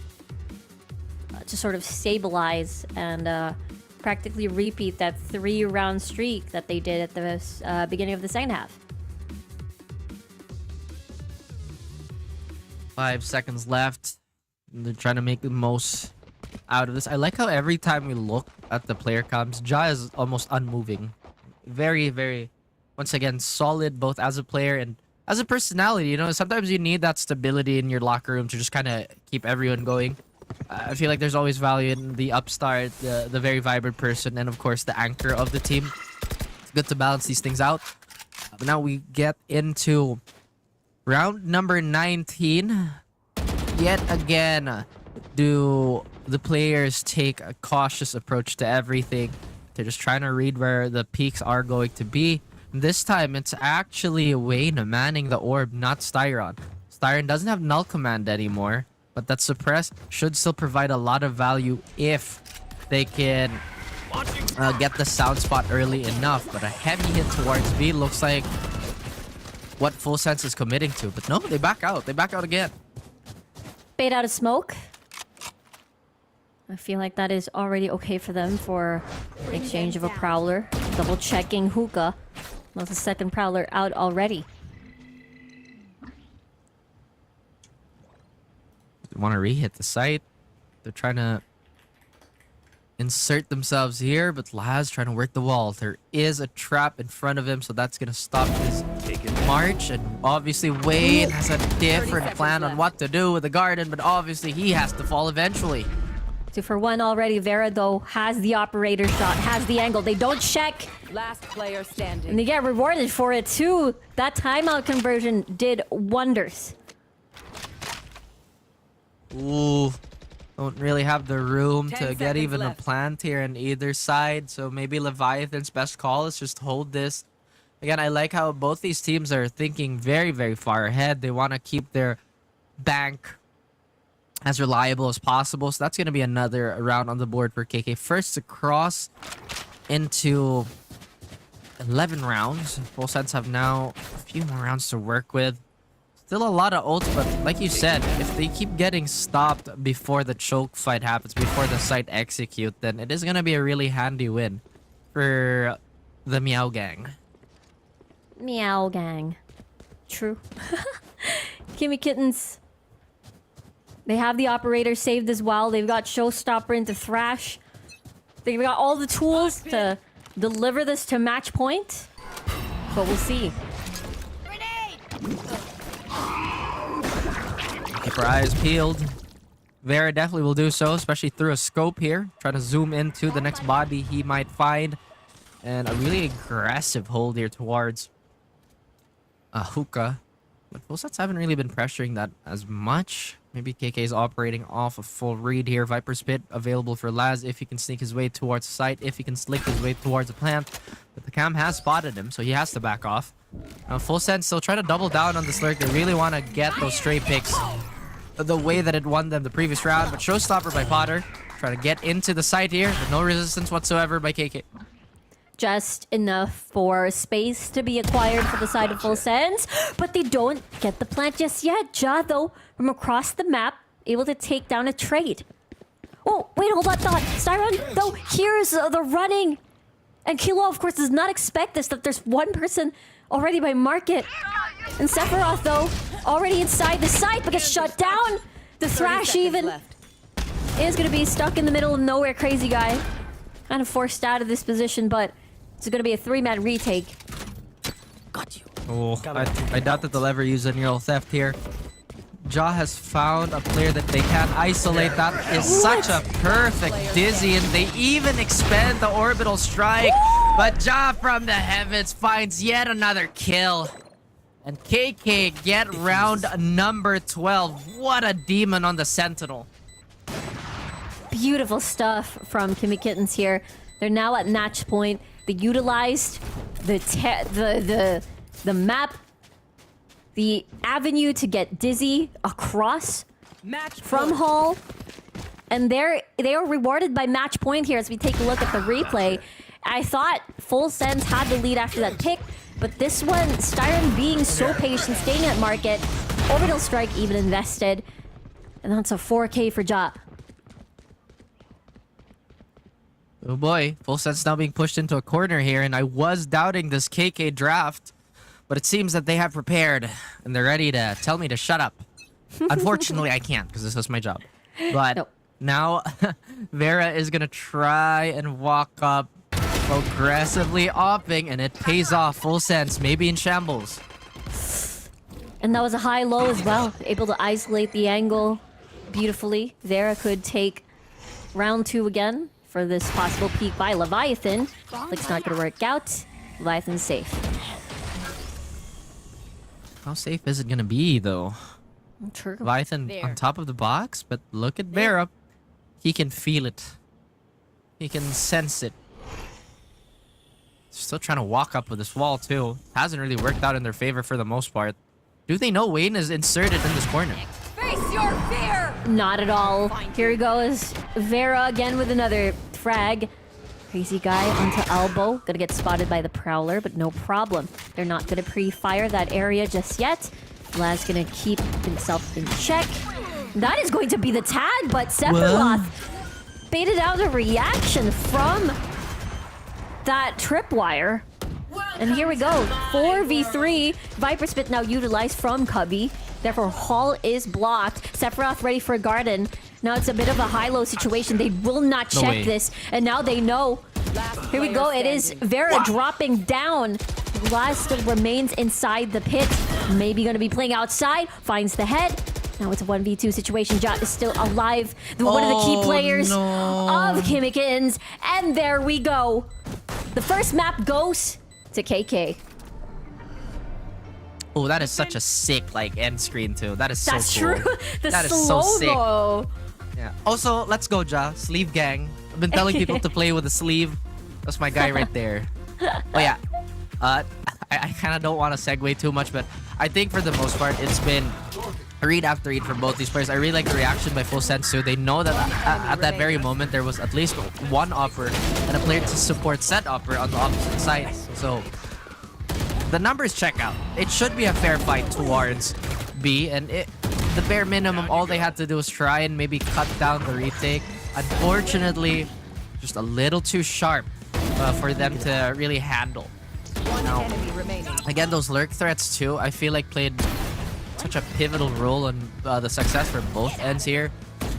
to sort of stabilize and practically repeat that 3-round streak that they did at the beginning of the second half. 5 seconds left. They're trying to make the most out of this. I like how every time we look at the player comps, Ja is almost unmoving. Very, very, once again, solid both as a player and as a personality. You know, sometimes you need that stability in your locker room to just kind of keep everyone going. I feel like there's always value in the upstart, the very vibrant person, and of course the anchor of the team. It's good to balance these things out. But now we get into round number 19. Yet again, do the players take a cautious approach to everything? They're just trying to read where the peaks are going to be. This time, it's actually Wayne manning the orb, not Styron. Styron doesn't have null command anymore, but that suppress should still provide a lot of value if they can get the sound spot early enough. But a heavy hit towards B looks like what Full Sense is committing to. But no, they back out. They back out again. Bait out of smoke. I feel like that is already okay for them for the exchange of a Prowler. Double checking Hookah. That's the second Prowler out already. They want to re-hit the site. They're trying to insert themselves here, but Laz trying to work the wall. There is a trap in front of him, so that's going to stop his march. And obviously Wayne has a different plan on what to do with the garden, but obviously he has to fall eventually. 2 for 1 already. Vera, though, has the operator shot, has the angle. They don't check, Last player and standing. they get rewarded for it, too. That timeout conversion did wonders. Ooh, don't really have the room 10 to get seconds even left. a plant here on either side. So maybe Leviathan's best call is just hold this. Again, I like how both these teams are thinking very, very far ahead. They want to keep their bank as reliable as possible. So that's going to be another round on the board for KK. First to cross into 11 rounds. Full Sense have now a few more rounds to work with. Still a lot of ults, but like you said, if they keep getting stopped before the choke fight happens, before the site execute, then it is going to be a really handy win for the Meow Gang. Meow gang. True. Kimmy Kittens. They have the operator saved as well. They've got Showstopper into Thrash. They've got all the tools to deliver this to match point. But we'll see. Keep our eyes peeled. Vera definitely will do so, especially through a scope here. Trying to zoom into the next body he might find. And a really aggressive hold here towards Hookah. But full sets haven't really been pressuring that as much. Maybe KK is operating off a full read here. Viper's Pit available for Laz if he can sneak his way towards site, if he can slick his way towards a plant. But the cam has spotted him, so he has to back off. Full Send still trying to double down on this lurk. They really want to get those stray picks the way that it won them the previous round. But Showstopper by Potter. Trying to get into the site here, but no resistance whatsoever by KK. Just enough for space to be acquired for the side of Full Sends, but they don't get the plant just yet. Ja, though, from across the map, able to take down a trade. Oh, wait, hold on, thought. Styron, though, here's the running. And Kilo, of course, does not expect this, that there's one person already by market. And Sephiroth, though, already inside the site, but gets shut down. The Thrash even is going to be stuck in the middle of nowhere, crazy guy. Kind of forced out of this position, but it's going to be a 3-man retake. Got you. Oh, I doubt that they'll ever use a neural theft here. Ja has found a player that they can isolate. That is such a perfect dizzy, and they even expand the orbital strike. But Ja from the heavens finds yet another kill. And KK get round number 12. What a demon on the Sentinel. Beautiful stuff from Kimmy Kittens here. They're now at match point. They utilized the map, the avenue to get Dizzy across from Hall. And they are rewarded by match point here as we take a look at the replay. I thought Full Sends had the lead after that pick, but this one, Styron being so patient, staying at market, orbital strike even invested. And that's a 4K for Ja. Oh boy, Full Send's now being pushed into a corner here, and I was doubting this KK draft, but it seems that they have prepared, and they're ready to tell me to shut up. Unfortunately, I can't, because this was my job. But now, Vera is going to try and walk up, aggressively opping, and it pays off. Full Sends, maybe in shambles. And that was a high-low as well, able to isolate the angle beautifully. Vera could take round 2 again for this possible peek by Leviathan. Looks not going to work out. Leviathan's safe. How safe is it going to be, though? True. Leviathan on top of the box, but look at Vera. He can feel it. He can sense it. Still trying to walk up with this wall, too. Hasn't really worked out in their favor for the most part. Do they know Wayne is inserted in this corner? Face your fear! Not at all. Here he goes. Vera again with another frag. Crazy guy onto elbow. Gonna get spotted by the Prowler, but no problem. They're not gonna pre-fire that area just yet. Laz gonna keep himself in check. That is going to be the tag, but Sephiroth baited out a reaction from that tripwire. And here we go. 4v3. Viper Spit now utilized from Cubby. Therefore, Hall is blocked. Sephiroth ready for a garden. Now it's a bit of a high-low situation. They will not check this. And now they know. Here we go. It is Vera dropping down. Laz still remains inside the pit. Maybe going to be playing outside. Finds the head. Now it's a 1v2 situation. Ja is still alive. One of the key players of Kimmy Kittens. And there we go. The first map goes to KK. Oh, that is such a sick, like, end screen, too. That is so That's cool. true. The That is so sick. slow-mo. Yeah. Also, let's go, Ja. Sleeve gang. I've been telling people to play with a sleeve. That's my guy right there. Oh, yeah. I kind of don't want to segue too much, but I think for the most part, it's been read after read from both these players. I really like the reaction by Full Sends too. They know that at that very moment, there was at least one upper and a player to support said upper on the opposite side. So the numbers check out. It should be a fair fight towards B, and the bare minimum, all they had to do was try and maybe cut down the retake. Unfortunately, just a little too sharp for them to really handle. Now, again, those lurk threats too, I feel like played such a pivotal role in the success for both ends here.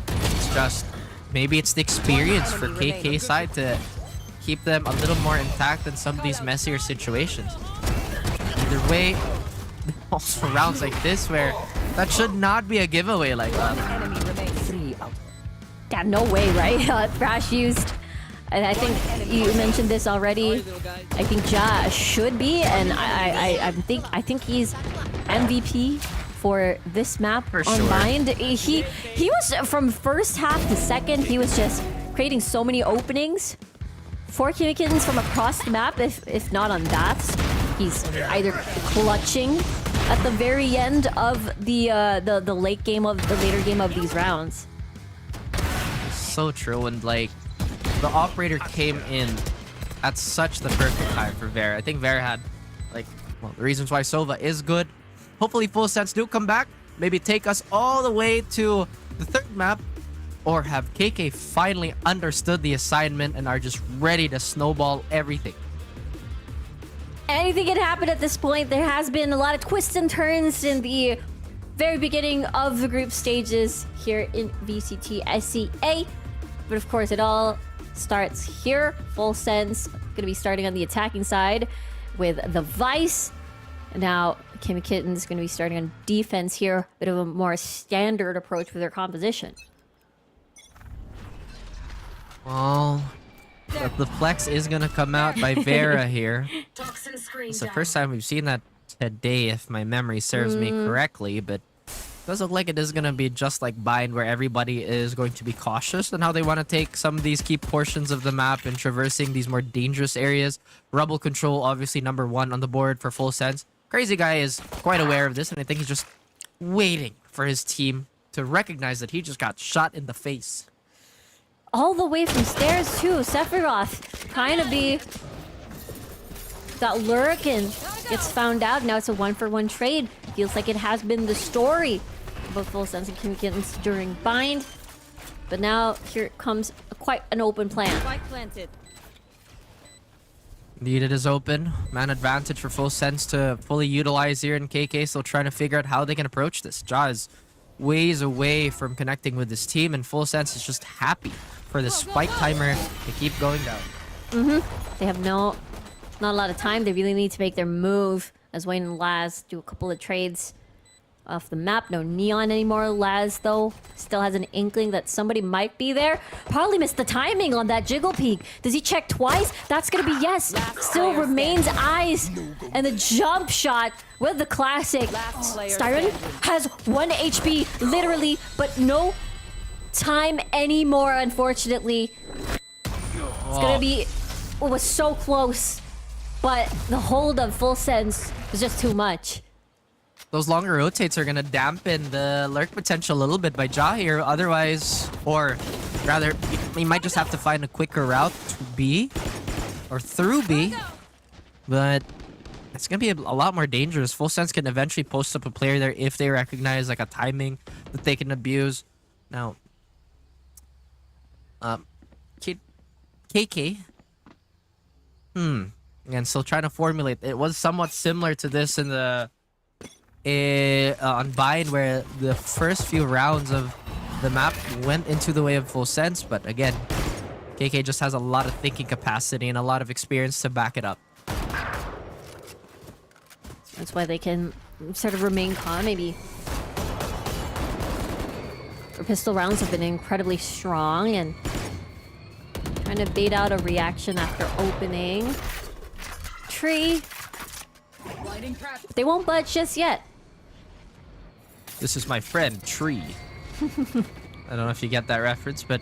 It's just, maybe it's the experience for KK side to keep them a little more intact in some of these messier situations. Either way, also rounds like this where that should not be a giveaway like that. Yeah, no way, right? Thrash used. And I think you mentioned this already. I think Ja should be, and I think he's MVP for this map For on sure. Bind. He was from first half to second. He was just creating so many openings for Kimmy Kittens from across the map. If not on that, he's either clutching at the very end of the late game of the later game of these rounds. So true, and like the operator came in at such the perfect time for Vera. I think Vera had like, well, the reasons why Sova is good. Hopefully Full Sense do come back, maybe take us all the way to the third map, or have KK finally understood the assignment and are just ready to snowball everything. Anything can happen at this point. There has been a lot of twists and turns in the very beginning of the group stages here in VCT SCA. But of course, it all starts here. Full Sense gonna be starting on the attacking side with the Vice. Now, Kimmy Kitten's gonna be starting on defense here. Bit of a more standard approach with their composition. Well, the flex is gonna come out by Vera here. It's the first time we've seen that today, if my memory serves me correctly, but it does look like it is gonna be just like Bind, where everybody is going to be cautious in how they want to take some of these key portions of the map and traversing these more dangerous areas. Rubble control, obviously number one on the board for Full Sense. Crazy Guy is quite aware of this, and I think he's just waiting for his team to recognize that he just got shot in the face. All the way from stairs too. Sephiroth kind of be that lurk and gets found out. Now it's a 1-for-1 trade. Feels like it has been the story of Full Sense and Kimmy Kittens during Bind. But now here comes quite an open plan. Spike planted. Indeed, it is open. Man advantage for Full Sense to fully utilize here in KK. Still trying to figure out how they can approach this. Ja is ways away from connecting with his team, and Full Sense is just happy for the spike timer to keep going down. They have not a lot of time. They really need to make their move as Wayne and Laz do a couple of trades off the map. No Neon anymore. Laz, though, still has an inkling that somebody might be there. Probably missed the timing on that jiggle peek. Does he check twice? That's gonna be yes. Still remains eyes. And the jump shot with the classic. Styron has 1 HP, literally, but no time anymore, unfortunately. It's gonna be... It was so close, but the hold of Full Sense was just too much. Those longer rotates are gonna dampen the lurk potential a little bit by Ja here. Otherwise, or rather, he might just have to find a quicker route to B or through B. But it's gonna be a lot more dangerous. Full Sense can eventually post up a player there if they recognize like a timing that they can abuse. Now, KK. Again, still trying to formulate. It was somewhat similar to this in the on Bind, where the first few rounds of the map went into the way of Full Sense, but again, KK just has a lot of thinking capacity and a lot of experience to back it up. That's why they can sort of remain calm, maybe. Their pistol rounds have been incredibly strong and trying to bait out a reaction after opening. Tree. But they won't budge just yet. This is my friend, Tree. I don't know if you get that reference, but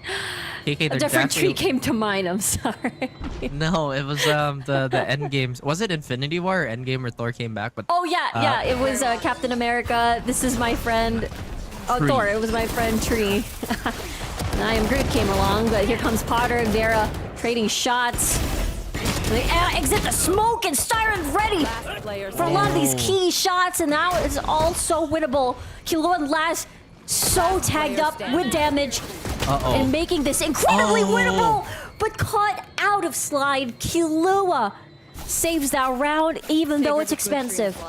KK, A different tree came to mind, I'm sorry. No, it was the end games. Was it Infinity War or Endgame where Thor came back? But Oh yeah, it was Captain America. This is my friend. Oh, Tree. Thor. It was my friend Tree. And I Am Groot came along, but here comes Potter and Vera trading shots. They exit the smoke, and Styron's ready for a lot of these key shots, and now it's all so winnable. Kilo and Laz so tagged up with damage and making this incredibly winnable. but caught out of slide. Killua saves that round, even though it's expensive.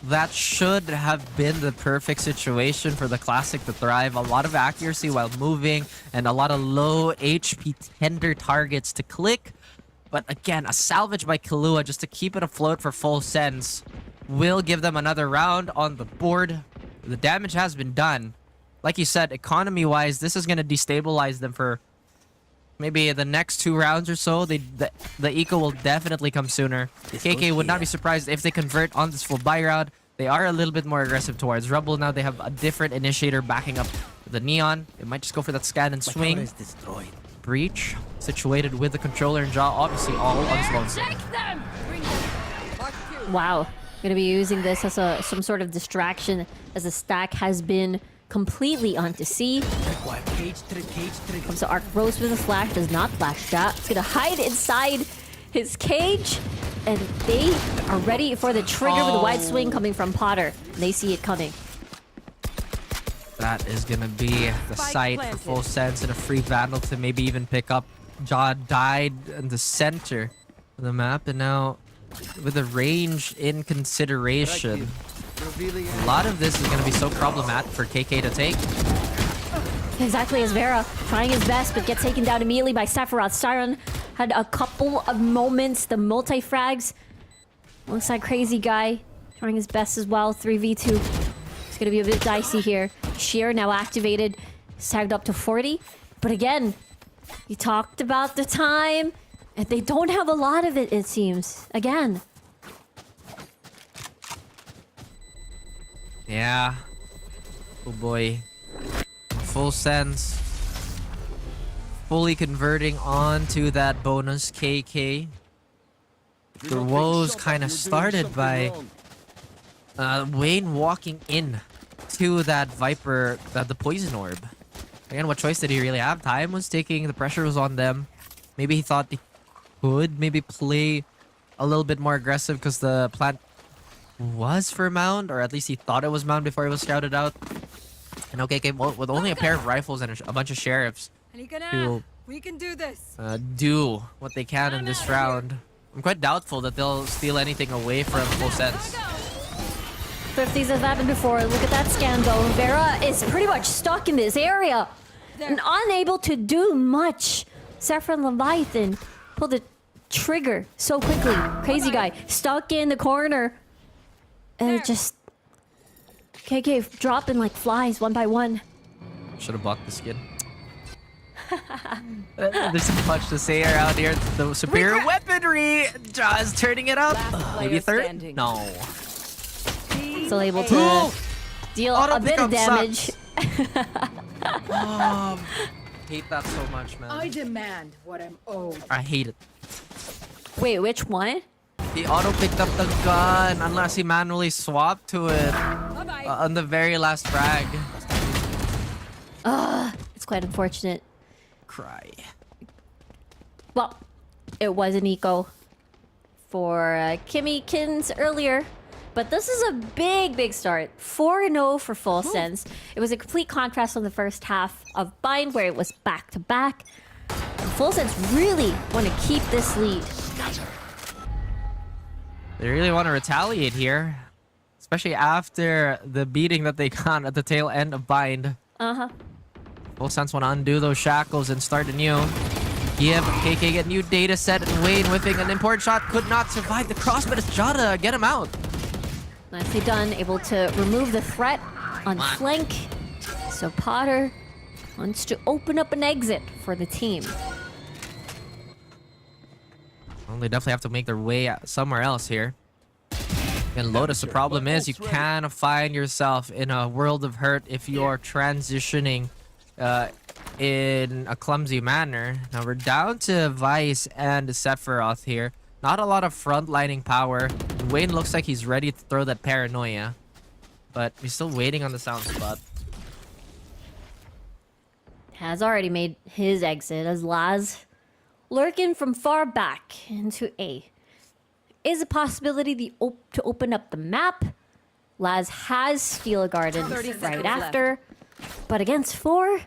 That should have been the perfect situation for the Classic to thrive. A lot of accuracy while moving and a lot of low HP tender targets to click. But again, a salvage by Killua just to keep it afloat for full sense will give them another round on the board. The damage has been done. Like you said, economy-wise, this is going to destabilize them for maybe the next 2 rounds or so. The eco will definitely come sooner. KK would not be surprised if they convert on this full buy round. They are a little bit more aggressive towards Rumble now. They have a different initiator backing up the Neon. They might just go for that scan and swing. Breach situated with the controller and jaw, obviously all on slow. Wow. Gonna be using this as some sort of distraction as the stack has been completely onto C. Comes to Arc Rose with a flash, does not flash that. It's gonna hide inside his cage. And they are ready for the trigger with a wide swing coming from Potter. They see it coming. That is gonna be the site for full sense and a free vandal to maybe even pick up. Jaw died in the center of the map, and now with the range in consideration, a lot of this is gonna be so problematic for KK to take. Exactly, as Vera trying his best but gets taken down immediately by Sephiroth. Siren had a couple of moments, the multi-frags. Looks like Crazy Guy trying his best as well. 3v2. It's gonna be a bit dicey here. Sheer now activated, tagged up to 40. But again, you talked about the time, and they don't have a lot of it, it seems. Again. Yeah. Oh boy. Full sense. Fully converting onto that bonus KK. The woes kind of started by Wayne walking in to that Viper, the Poison Orb. Again, what choice did he really have? Time was ticking, the pressure was on them. Maybe he thought he could maybe play a little bit more aggressive because the plant was for Mound, or at least he thought it was Mound before he was scouted out. And okay, with only a pair of rifles and a bunch of sheriffs to we can do this. do what they can in this round, I'm quite doubtful that they'll steal anything away from full sense. 50s have happened before. Look at that scan though. Vera is pretty much stuck in this area and unable to do much. Saffron Leviathan pulled the trigger so quickly. Crazy Guy stuck in the corner. And it just... KK dropping like flies one by one. Should have blocked the skin. There's much to say around here. The superior weaponry! Jaws turning it up. Maybe third? standing. No. Still able to deal a bit of pickup damage. Hate that so much, man. I demand what I'm owed. I hate it. Wait, which one? He auto picked up the gun unless he manually swapped to it on the very last frag. It's quite unfortunate. Cry. Well, it was an eco for Kimmy Kins earlier. But this is a big start. 4-0 for Full Sense. It was a complete contrast from the first half of Bind, where it was back-to-back. Full Sense really want to keep this lead. They really want to retaliate here. Especially after the beating that they got at the tail end of Bind. Full Sense want to undo those shackles and start anew. Give KK get new data set, and Wayne whipping an important shot could not survive the cross, but it's Jada get him out. Nicely done, able to remove the threat on flank. So Potter wants to open up an exit for the team. Well, they definitely have to make their way somewhere else here. And Lotus, the problem is you can find yourself in a world of hurt if you're transitioning in a clumsy manner. Now we're down to Vice and Sephiroth here. Not a lot of frontlining power. Wayne looks like he's ready to throw that paranoia. But he's still waiting on the sound spot. Has already made his exit as Laz lurking from far back into A. Is a possibility to open up the map. Laz has Steel Garden 30 right seconds after. But against 4,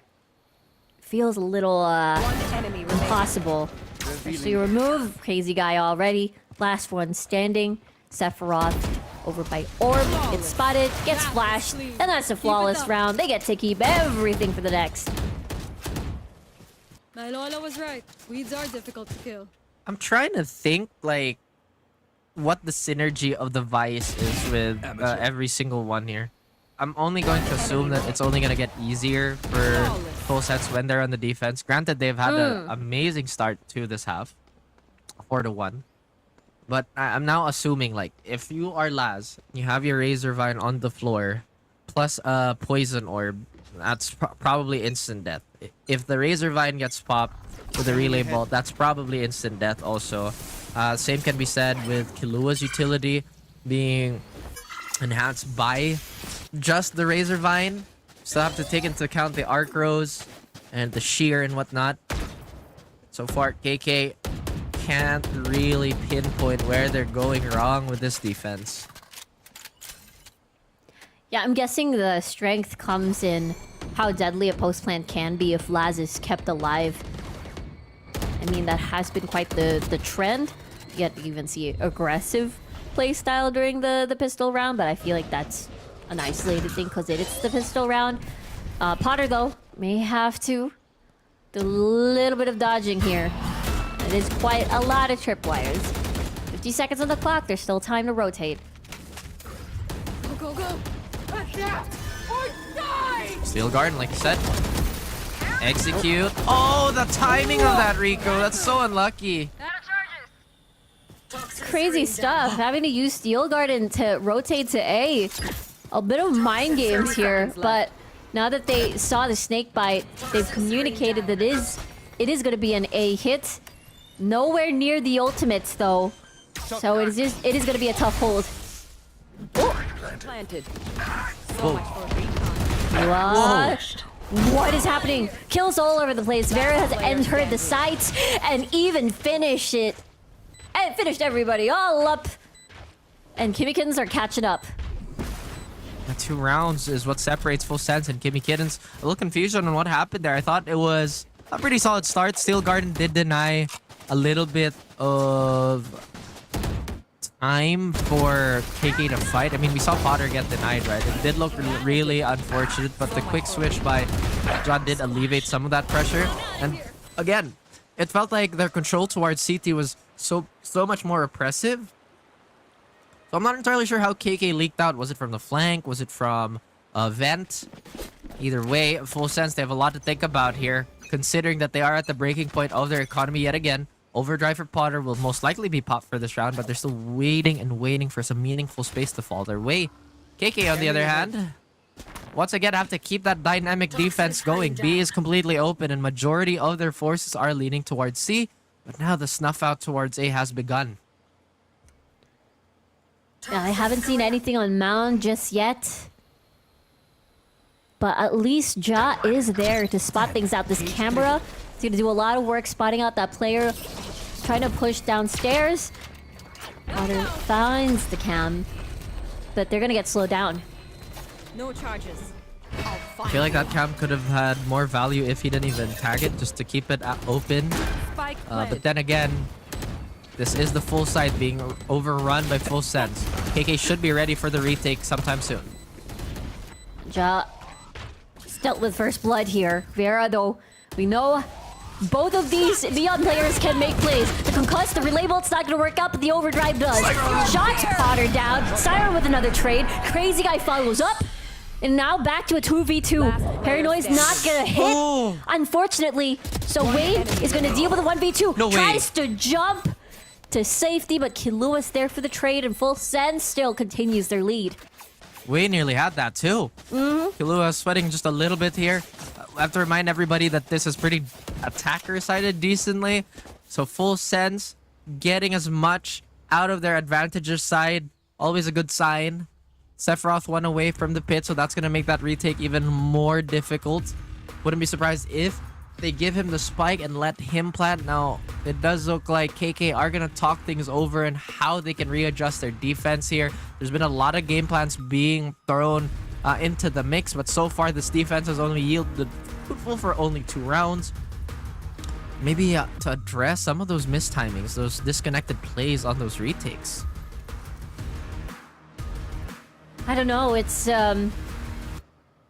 feels a little One enemy remains. possible. Actually remove Crazy Guy already. Last one standing. Sephiroth over by Orb. Gets spotted, gets flashed, and that's a flawless round. They get to keep everything for the next. My Lola was right. Weeds are difficult to kill. I'm trying to think like what the synergy of the Vice is with every single one here. I'm only going to assume that it's only going to get easier for full sets when they're on the defense. Granted, they've had an amazing start to this half. 4-1. But I'm now assuming, like, if you are Laz, you have your Razor Vine on the floor, plus a Poison Orb, that's probably instant death. If the Razor Vine gets popped with a Relay Bolt, that's probably instant death also. Same can be said with Killua's utility being enhanced by just the Razor Vine. Still have to take into account the Arc Rose and the Shear and whatnot. So far, KK can't really pinpoint where they're going wrong with this defense. Yeah, I'm guessing the strength comes in how deadly a post plant can be if Laz is kept alive. I mean, that has been quite the trend. Yet you even see aggressive playstyle during the pistol round, but I feel like that's an isolated thing because it is the pistol round. Potter, though, may have to do a little bit of dodging here. It is quite a lot of tripwires. 50 seconds on the clock. There's still time to rotate. Go, go, go! Adapt or die! Steel Garden, like you said. Execute. Oh, the timing of that, Rico. That's so unlucky. It's crazy stuff. Having to use Steel Garden to rotate to A. A bit of mind games here, but now that they saw the snake bite, they've communicated that it is going to be an A hit. Nowhere near the ultimates though, so it is going to be a tough hold. Planted. Whoa. What? What is happening? Kills all over the place. Vera has entered the sights and even finished it. And finished everybody all up. And Kimmikins are catching up. The 2 rounds is what separates Full Sense and Kimmy Kittens. A little confusion on what happened there. I thought it was a pretty solid start. Steel Garden did deny a little bit of time for KK to fight. I mean, we saw Potter get denied, right? It did look really unfortunate, but the quick switch by John did alleviate some of that pressure. And again, it felt like their control towards CT was so much more oppressive. So I'm not entirely sure how KK leaked out. Was it from the flank? Was it from a vent? Either way, Full Sense, they have a lot to think about here, considering that they are at the breaking point of their economy yet again. Overdrive for Potter will most likely be popped for this round, but they're still waiting and waiting for some meaningful space to fall their way. KK, on the other hand, once again, have to keep that dynamic defense going. B is completely open, and majority of their forces are leaning towards C, but now the snuff out towards A has begun. I haven't seen anything on Mound just yet. But at least Ja is there to spot things out. This camera is going to do a lot of work spotting out that player trying to push downstairs. Potter finds the cam, but they're going to get slowed down. No charges. I feel like that cam could have had more value if he didn't even tag it, just to keep it open. But then again, this is the full side being overrun by Full Sense. KK should be ready for the retake sometime soon. Ja dealt with first blood here. Vera, though, we know both of these Beyond players can make plays. The concuss, the relay bolt's not gonna work out, but the overdrive does. Shots Potter down. Siren with another trade. Crazy Guy follows up. And now back to a 2v2. Paranoid's not gonna hit, unfortunately. So Wayne is gonna deal with a 1v2. No way. Tries to jump to safety, but Killua's there for the trade, and Full Sense still continues their lead. We nearly had that too. Killua sweating just a little bit here. I have to remind everybody that this is pretty attacker-sided decently. So Full Sense getting as much out of their advantageous side. Always a good sign. Sephiroth one away from the pit, so that's going to make that retake even more difficult. Wouldn't be surprised if they give him the spike and let him plant. Now, it does look like KK are going to talk things over and how they can readjust their defense here. There's been a lot of game plans being thrown into the mix, but so far this defense has only yielded fruitful for only 2 rounds. maybe to address some of those mistimings, those disconnected plays on those retakes. I don't know. It's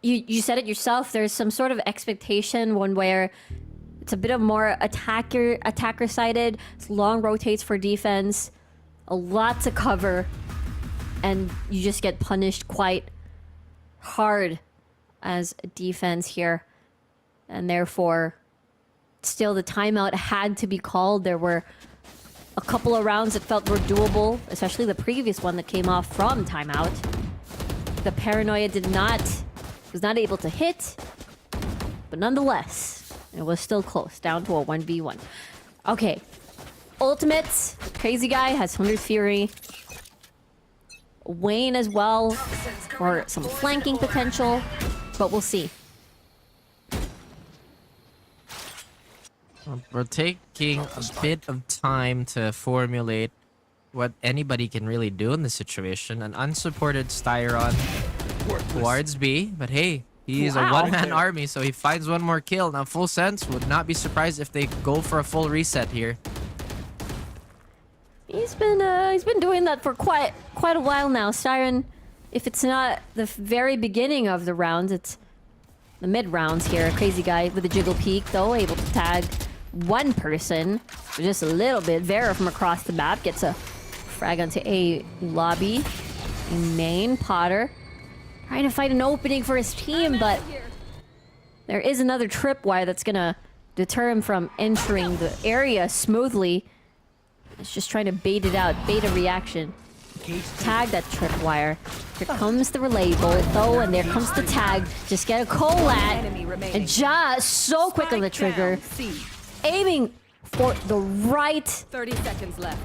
you said it yourself. There's some sort of expectation one where it's a bit of more attacker sided. It's long rotates for defense, a lot to cover, and you just get punished quite hard as a defense here, and therefore, still the timeout had to be called. There were a couple of rounds that felt were doable, especially the previous one that came off from timeout. The paranoia was not able to hit, but nonetheless, it was still close, down to a 1v1. Okay, ultimates. Crazy Guy has 100 Fury. Wayne as well, or some flanking potential, but we'll see. We're taking a bit of time to formulate what anybody can really do in this situation. An unsupported Styron towards B, but hey, he's a one-man army, so he finds one more kill. Now, Full Sense would not be surprised if they go for a full reset here. He's been doing that for quite a while now. Styron, if it's not the very beginning of the rounds, it's the mid rounds here. Crazy Guy with a jiggle peek, though, able to tag one person for just a little bit. Vera from across the map gets a frag onto a lobby. Main Potter trying to find an opening for his team, but there is another tripwire that's gonna deter him from entering the area smoothly. It's just trying to bait it out, bait a reaction. Tag that tripwire. Here comes the relay bolt though, and there comes the tag. Just get a collat, and just so quick on the trigger, aiming for the right 30 seconds left.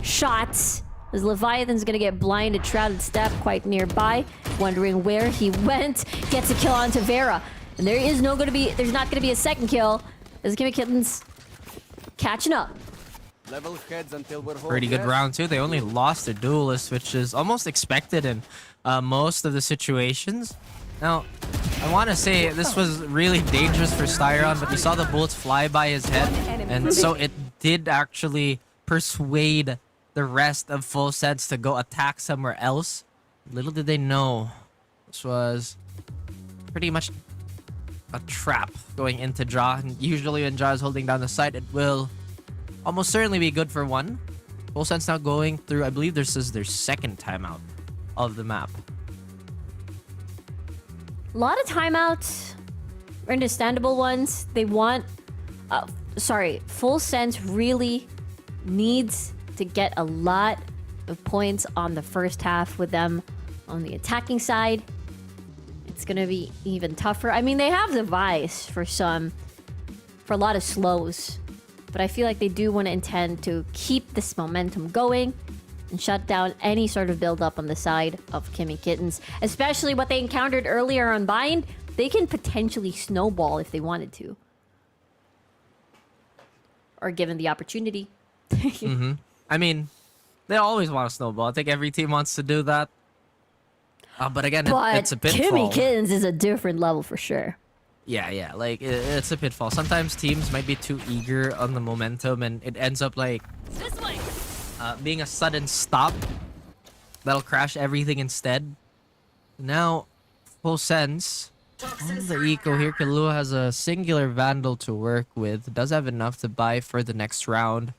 shots. As Leviathan's gonna get blinded, Shrouded Step quite nearby, wondering where he went. Gets a kill onto Vera, and there's not gonna be a second kill. As Kimmy Kitten's catching up. Level heads until we're home. Pretty good round too. They only lost their duelist, which is almost expected in most of the situations. Now, I want to say this was really dangerous for Styron, but you saw the bullets fly by his head, and so it did actually persuade the rest of Full Sense to go attack somewhere else. Little did they know, this was pretty much a trap going into Jaw. And usually when Jaw is holding down the site, it will almost certainly be good for one. Full Sense now going through, I believe this is their second timeout of the map. A lot of timeouts, understandable ones. They want, Full Sense really needs to get a lot of points on the first half with them on the attacking side. It's gonna be even tougher. I mean, they have the Vice for a lot of slows, but I feel like they do want to intend to keep this momentum going and shut down any sort of build-up on the side of Kimmy Kittens. Especially what they encountered earlier on Bind, they can potentially snowball if they wanted to. Or given the opportunity. I mean, they always want to snowball. I think every team wants to do that. But again, it's a pitfall. Kimmy Kittens is a different level for sure. Yeah, like it's a pitfall. Sometimes teams might be too eager on the momentum, and it ends up like being a sudden stop that'll crash everything instead. Now, Full Sense on the eco here. Kahlua has a singular Vandal to work with. Does have enough to buy for the next round.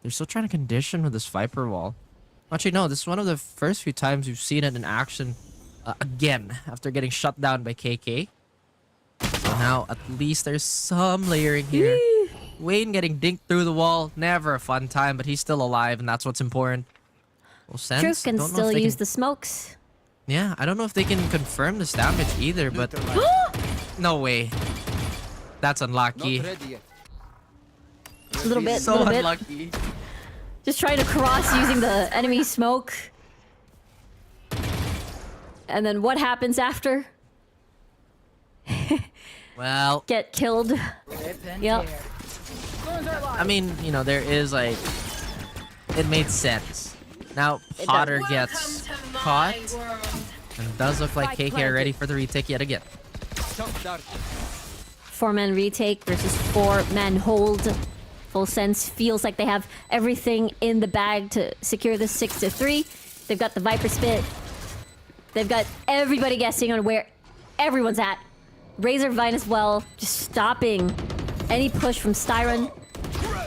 They're still trying to condition with this Viper Wall. Actually, no, this is one of the first few times we've seen it in action again after getting shut down by KK. So now, at least there's some layering here. Wayne getting dinked through the wall. Never a fun time, but he's still alive, and that's what's important. Well, Sense, Truth can don't know still if they use can... the smokes. Yeah, I don't know if they can confirm this damage either, but... No way. That's unlucky. A little bit, So little bit. unlucky. Just trying to cross using the enemy smoke. And then what happens after? Well, Get killed. Yep. I mean, you know, there is like... It made sense. Now, Potter gets caught. And does look like KK are ready for the retake yet again. 4-man retake versus 4-man hold. Full Sense feels like they have everything in the bag to secure this 6-3. They've got the Viper Spit. They've got everybody guessing on where everyone's at. Razor Vine as well, just stopping any push from Styron.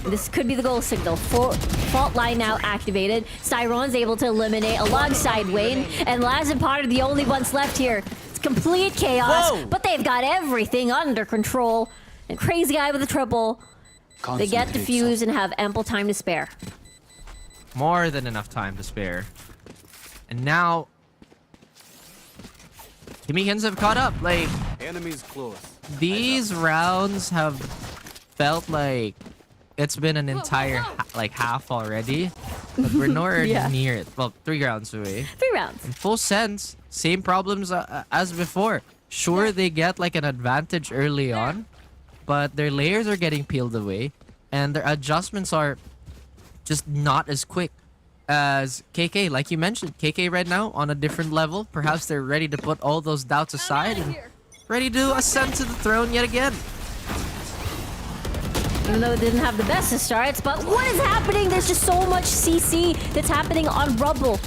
This could be the goal signal. Fault line now activated. Styron's able to eliminate alongside Wayne. And Laz and Potter the only ones left here. It's complete chaos, Whoa. but they've got everything under control. And Crazy Guy with a triple. They get defused and have ample time to spare. More than enough time to spare. And now... Kimikins have caught up. Like, Enemies close. these rounds have felt like it's been an entire half already. But we're nowhere Yeah. near it. Well, 3 rounds away. 3 rounds. In full sense, same problems as before. Sure, they get like an advantage early on, but their layers are getting peeled away, and their adjustments are just not as quick as KK. Like you mentioned, KK right now on a different level. Perhaps they're ready to put all those doubts aside and ready to ascend to the throne yet again. Even though it didn't have the best of starts, but what is happening? There's just so much CC that's happening on Rumble.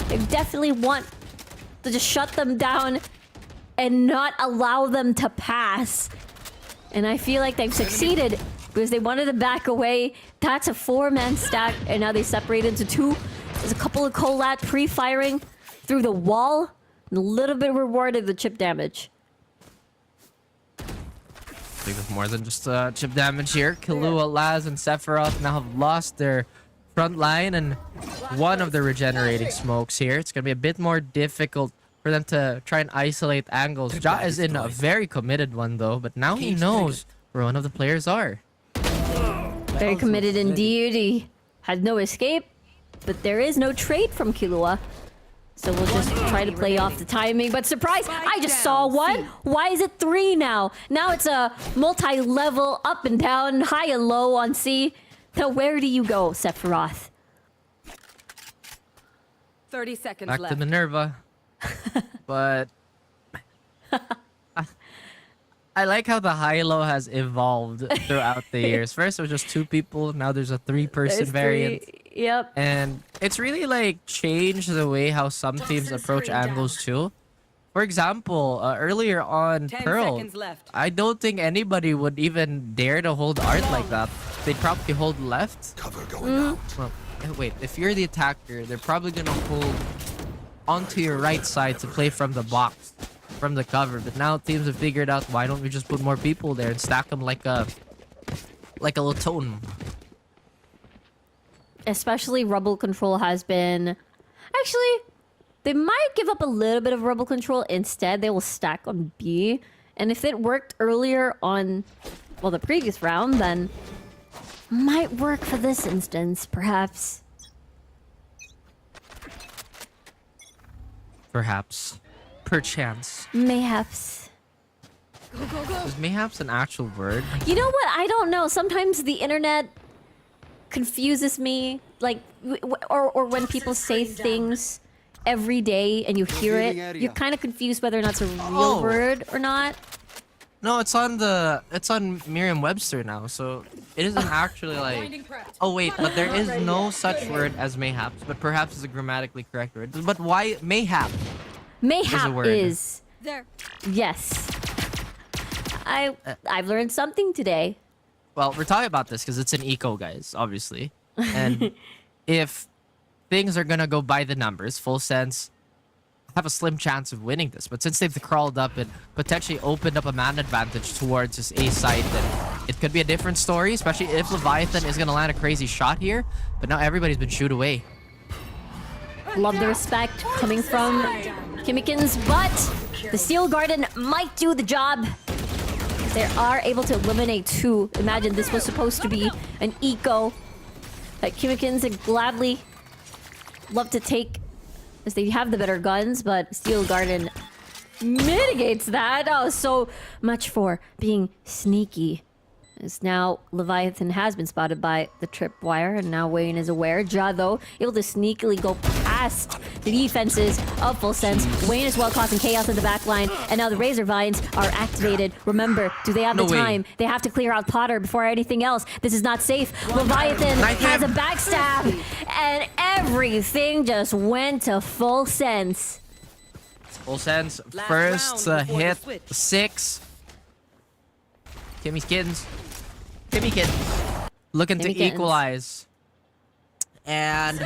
They definitely want to just shut them down and not allow them to pass. And I feel like they've succeeded because they wanted to back away. That's a 4-man stack, and now they separate into 2. There's a couple of Colat pre-firing through the wall, and a little bit rewarded the chip damage. I think there's more than just chip damage here. Killua, Laz, and Sephiroth now have lost their front line and one of the regenerating smokes here. It's going to be a bit more difficult for them to try and isolate angles. Ja is in a very committed one, though, but now he knows where one of the players are. Very committed indeed. He had no escape, but there is no trade from Killua. So we'll just try to play off the timing. But surprise, I just saw one. Why is it 3 now? Now it's a multi-level up and down, high and low on C. Now where do you go, Sephiroth? 30 seconds Back left. to Minerva. But I like how the high-low has evolved throughout the years. First, it was just 2 people. Now there's a 3-person There's variant. 3. Yep. And it's really like changed the way how some teams approach angles too. For example, earlier on 10 Pearl, seconds left. I don't think anybody would even dare to hold art like that. They'd probably hold left. Cover going out. Well, wait, if you're the attacker, they're probably gonna hold onto your right side to play from the box, from the cover. But now teams have figured out, why don't we just put more people there and stack them like a little totem. Especially Rumble control has been... Actually, they might give up a little bit of Rumble control. Instead, they will stack on B. And if it worked earlier on, well, the previous round, then might work for this instance, perhaps. Perhaps. Perchance. Mayhaps. Go, go, go. Is mayhaps an actual word? You know what? I don't know. Sometimes the internet confuses me. Like, or when people say things every day and you hear it, you're kind of confused whether or not it's a real word or not. No, it's on Merriam-Webster now, so it isn't actually like... Oh wait, but there is no such word as mayhaps, but perhaps is a grammatically correct word. But why mayhap? Mayhap word. is... There. Yes. I've learned something today. Well, we're talking about this because it's an eco, guys, obviously. And if things are gonna go by the numbers, full sense, have a slim chance of winning this. But since they've crawled up and potentially opened up a man advantage towards this A side, then it could be a different story, especially if Leviathan is gonna land a crazy shot here. But now everybody's been shooed away. Love the respect coming from Kimikins, but the Steel Garden might do the job. They are able to eliminate 2. Imagine this was supposed to be an eco that Kimikins would gladly love to take, as they have the better guns, but Steel Garden mitigates that. Oh, so much for being sneaky As now Leviathan has been spotted by the tripwire, and now Wayne is aware. Ja, though, able to sneakily go past the defenses of Full Sense. Wayne is well causing chaos in the back line, and now the Razor Vines are activated. Remember, do they have No the way. time? They have to clear out Potter before anything else. This is not safe. Leviathan Knife has a him. backstab, and everything just went to Full Sense. Full Sense. Last First round before the hit. switch. 6. Kimmy's Kittens. Kimmy Kittens. Looking to Kimmy Kittens. equalize. And...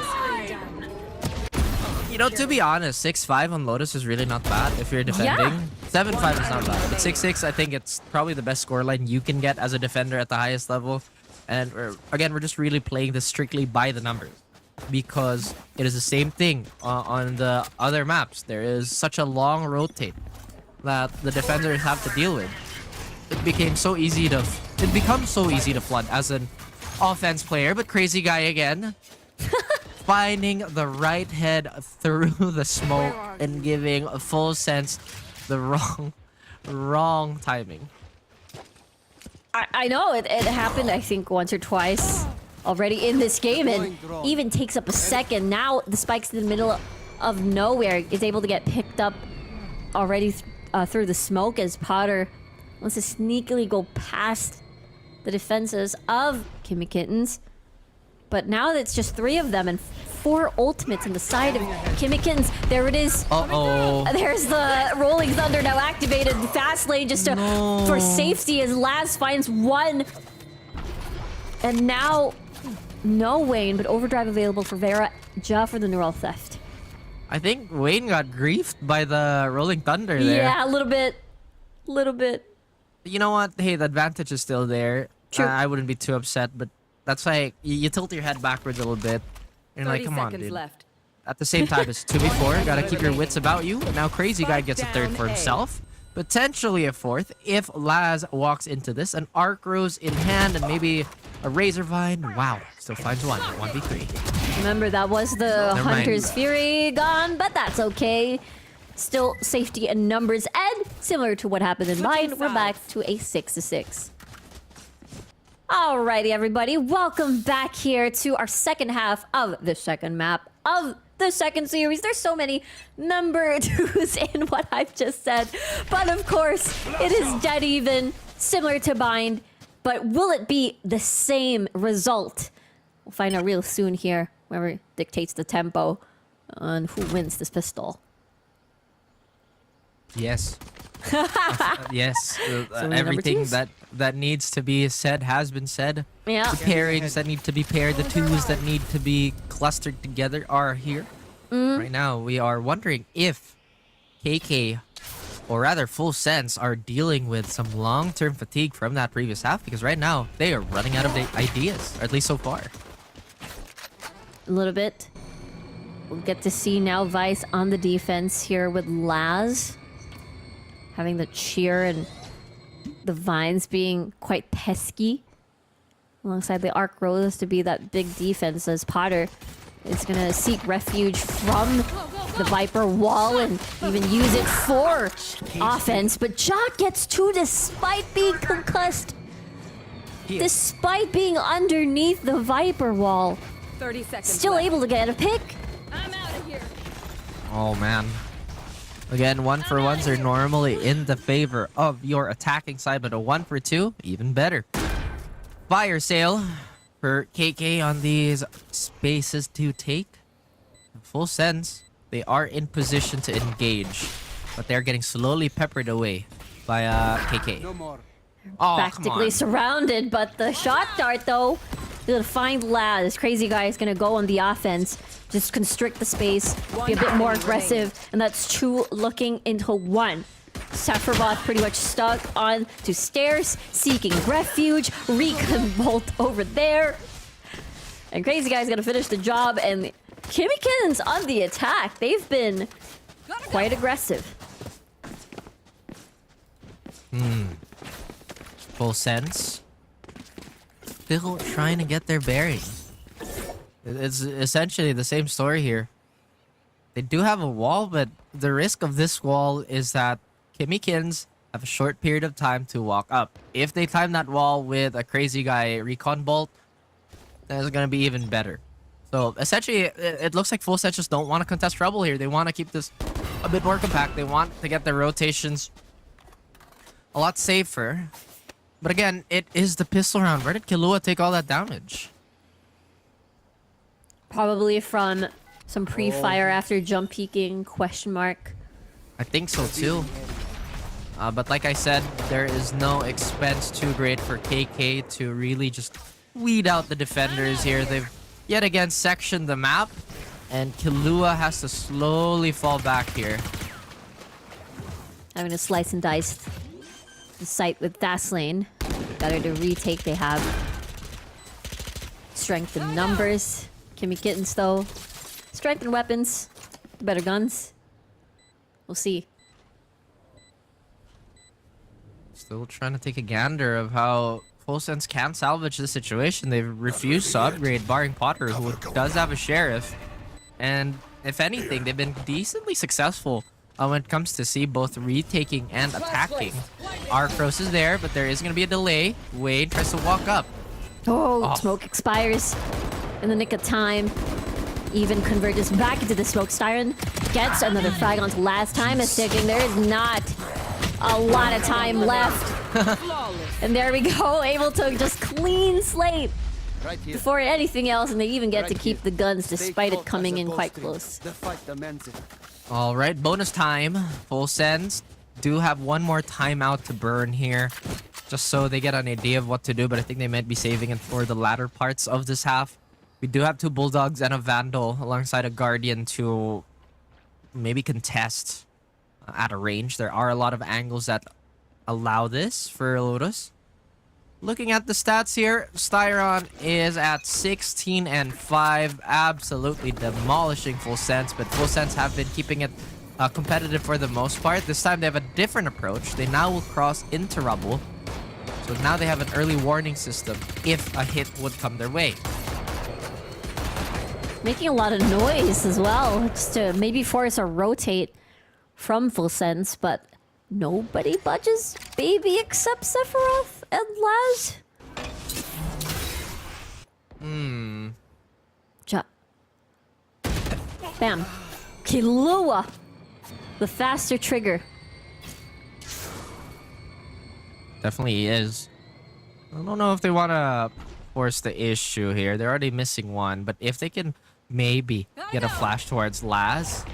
You know, to be honest, 6-5 on Lotus is really not bad if you're defending. 7-5 is not bad, but 6-6, I think it's probably the best scoreline you can get as a defender at the highest level. And again, we're just really playing this strictly by the numbers, because it is the same thing on the other maps. There is such a long rotate that the defenders have to deal with. It becomes so easy to flood as an offense player, but Crazy Guy again. Finding the right head through the smoke and giving a Full Sense the wrong timing. I know it happened, I think, once or twice already in this game, and even takes up a second. Now the spike's in the middle of nowhere is able to get picked up already through the smoke as Potter wants to sneakily go past the defenses of Kimmy Kittens. But now it's just 3 of them and 4 ultimates on the side of Kimmy Kittens. There it is. Uh-oh. There's the Rolling Thunder now activated. Fast lane just to, for safety as Laz finds 1. And now, no Wayne, but overdrive available for Vera. Ja for the neural theft. I think Wayne got griefed by the Rolling Thunder there. Yeah, a little bit. Little bit. You know what? Hey, the advantage is still there. True. I wouldn't be too upset, but that's like, you tilt your head backwards a little bit. And you're 30 like, come on, seconds dude. left. At the same time, it's 2v4. Gotta keep your wits about you. And now Crazy Guy gets a third for himself. Potentially a fourth if Laz walks into this. An Arc Rose in hand and maybe a Razor Vine. Wow. Still finds 1v3. Remember, that was the Never mind. Hunter's Fury gone, but that's okay. Still safety and numbers, and similar to what happened in mine, we're back to a 6-6. Alrighty, everybody, welcome back here to our second half of the second map of the second series. There's so many number 2s in what I've just said, but of course, it is dead even, similar to Bind, but will it be the same result? We'll find out real soon here, whoever dictates the tempo on who wins this pistol. Yes. Yes. number Everything twos? that needs to be said has been said. Yeah. The pairings that need to be paired, the 2s that need to be clustered together are here. Right now, we are wondering if KK, or rather Full Sense, are dealing with some long-term fatigue from that previous half, because right now, they are running out of ideas, or at least so far. A little bit. We'll get to see now Vice on the defense here with Laz. Having the cheer and the vines being quite pesky. Alongside the Arc Rose to be that big defense as Potter is going to seek refuge from the Viper wall and even use it for offense. But Jock gets 2 despite being concussed. Despite being underneath the Viper wall. 30 seconds Still left. able to get a pick. I'm out of here. Oh, man. Again, 1-for-1s are normally in the favor of your attacking side, but a 1-for-2, even better. Fire sale for KK on these spaces to take. Full Sense, they are in position to engage, but they're getting slowly peppered away by KK. No more. Oh, come Practically on. surrounded, but the shot dart though, gonna find Laz. Crazy Guy is gonna go on the offense, just constrict the space, be a bit more aggressive, and that's 2 looking into 1. Sephiroth pretty much stuck on to stairs, seeking refuge. Recon Bolt over there, and Crazy Guy's gonna finish the job. And Kimmy Kittens on the attack. They've been quite aggressive. Full Sense, still trying to get their bearings. It's essentially the same story here. They do have a wall, but the risk of this wall is that Kimmy Kittens have a short period of time to walk up. If they time that wall with a crazy guy recon bolt, then it's gonna be even better. So essentially, it looks like Full Sets just don't want to contest Trouble here. They want to keep this a bit more compact. They want to get their rotations a lot safer. But again, it is the pistol round. Where did Killua take all that damage? Probably from some pre-fire after jump peeking, question mark. I think so too. But like I said, there is no expense too great for KK to really just weed out the defenders here. They've yet again sectioned the map, and Killua has to slowly fall back here. Having to slice and dice the site with Dashlane. Better to retake, they have strength in numbers. Kimmy Kittens, though. Strength in weapons. Better guns. We'll see. Still trying to take a gander of how Full Sense can salvage the situation. They've refused to upgrade, barring Potter, who does have a Sheriff. And if anything, they've been decently successful when it comes to see both retaking and attacking. Arcros is there, but there is going to be a delay. Wade tries to walk up. Oh, smoke expires in the nick of time. Even converges back into the smoke siren. Gets another frag onto last time is ticking. There is not a lot of time left. And there we go, able to just clean slate Right here. before anything else, and they even get to Right keep here. the guns Stay despite it close coming as in opposed quite to close. The fight demands it. All right, bonus time. Full Sends do have one more timeout to burn here, just so they get an idea of what to do, but I think they might be saving it for the latter parts of this half. We do have two Bulldogs and a Vandal alongside a Guardian to maybe contest at a range. There are a lot of angles that allow this for Lotus. Looking at the stats here, Styron is at 16 and 5, absolutely demolishing Full Sense, but Full Sense have been keeping it competitive for the most part. This time they have a different approach. They now will cross into rubble, so now they have an early warning system if a hit would come their way. Making a lot of noise as well, just to maybe force a rotate from Full Sense, but nobody budges, baby, except Sephiroth and Laz. Bam. Killua! The faster trigger. Definitely is. I don't know if they want to force the issue here. They're already missing one, but if they can maybe get a flash towards Laz,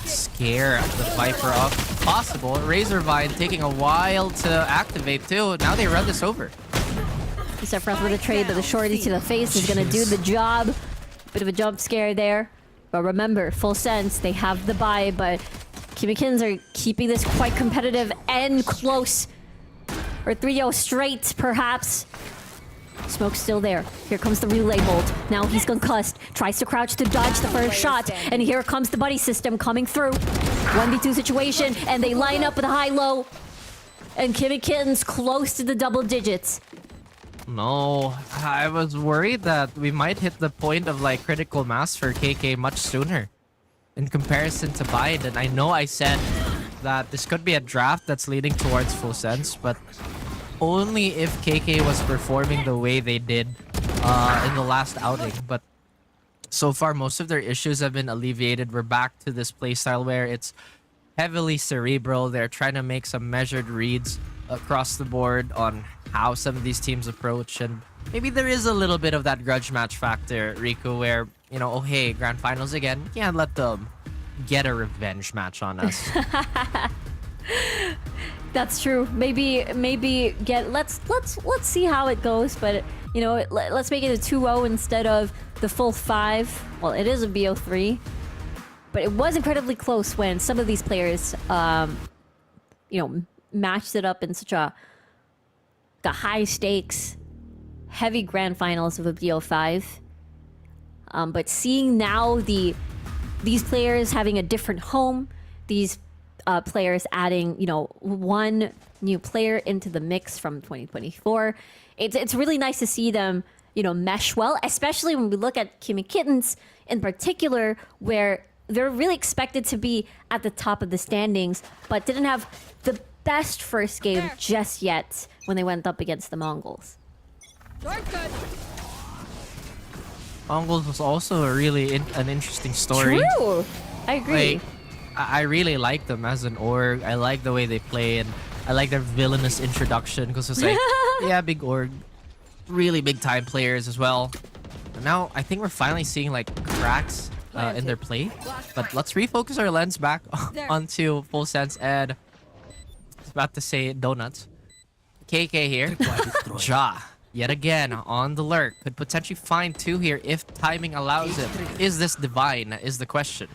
scare the Viper off. Possible. Razorvine taking a while to activate too. Now they run this over. Sephiroth with a trade, but the shorty to the face is going to do the job. Bit of a jump scare there. But remember, Full Sense, they have the buy, but Kimmikins are keeping this quite competitive and close. Or 3-0 straight, perhaps. Smoke's still there. Here comes the relay bolt. Now he's concussed. Tries to crouch to dodge the first shot. And here comes the buddy system coming through. 1v2 situation, and they line up with a high-low. And Kimmikins close to the double digits. No, I was worried that we might hit the point of like critical mass for KK much sooner in comparison to Biden. I know I said that this could be a draft that's leading towards Full Sense, but only if KK was performing the way they did in the last outing. But so far, most of their issues have been alleviated. We're back to this playstyle where it's heavily cerebral. They're trying to make some measured reads across the board on how some of these teams approach, and maybe there is a little bit of that grudge match factor, Riku, where, you know, oh hey, grand finals again, can't let them get a revenge match on us. That's true. Maybe get let's see how it goes, but you know, let's make it a 2-0 instead of the full 5. Well, it is a BO3, but it was incredibly close when some of these players you know, matched it up in such the high stakes, heavy grand finals of a BO5. But seeing now these players having a different home, these players adding, you know, one new player into the mix from 2024, it's really nice to see them, you know, mesh well, especially when we look at Kimmy Kittens in particular, where they're really expected to be at the top of the standings, but didn't have the best first game just yet when they went up against the Mongols. Shortcut. Mongols was also a really an interesting story. True! I agree. Like, I really like them as an org. I like the way they play, and I like their villainous introduction because it's like, yeah, big org, really big time players as well. And now I think we're finally seeing like cracks in their play. But let's refocus our lens back onto Full Sense, and I was about to say donuts. KK here. Ja, yet again on the lurk. Could potentially find 2 here if timing allows it. Is this divine? Is the question.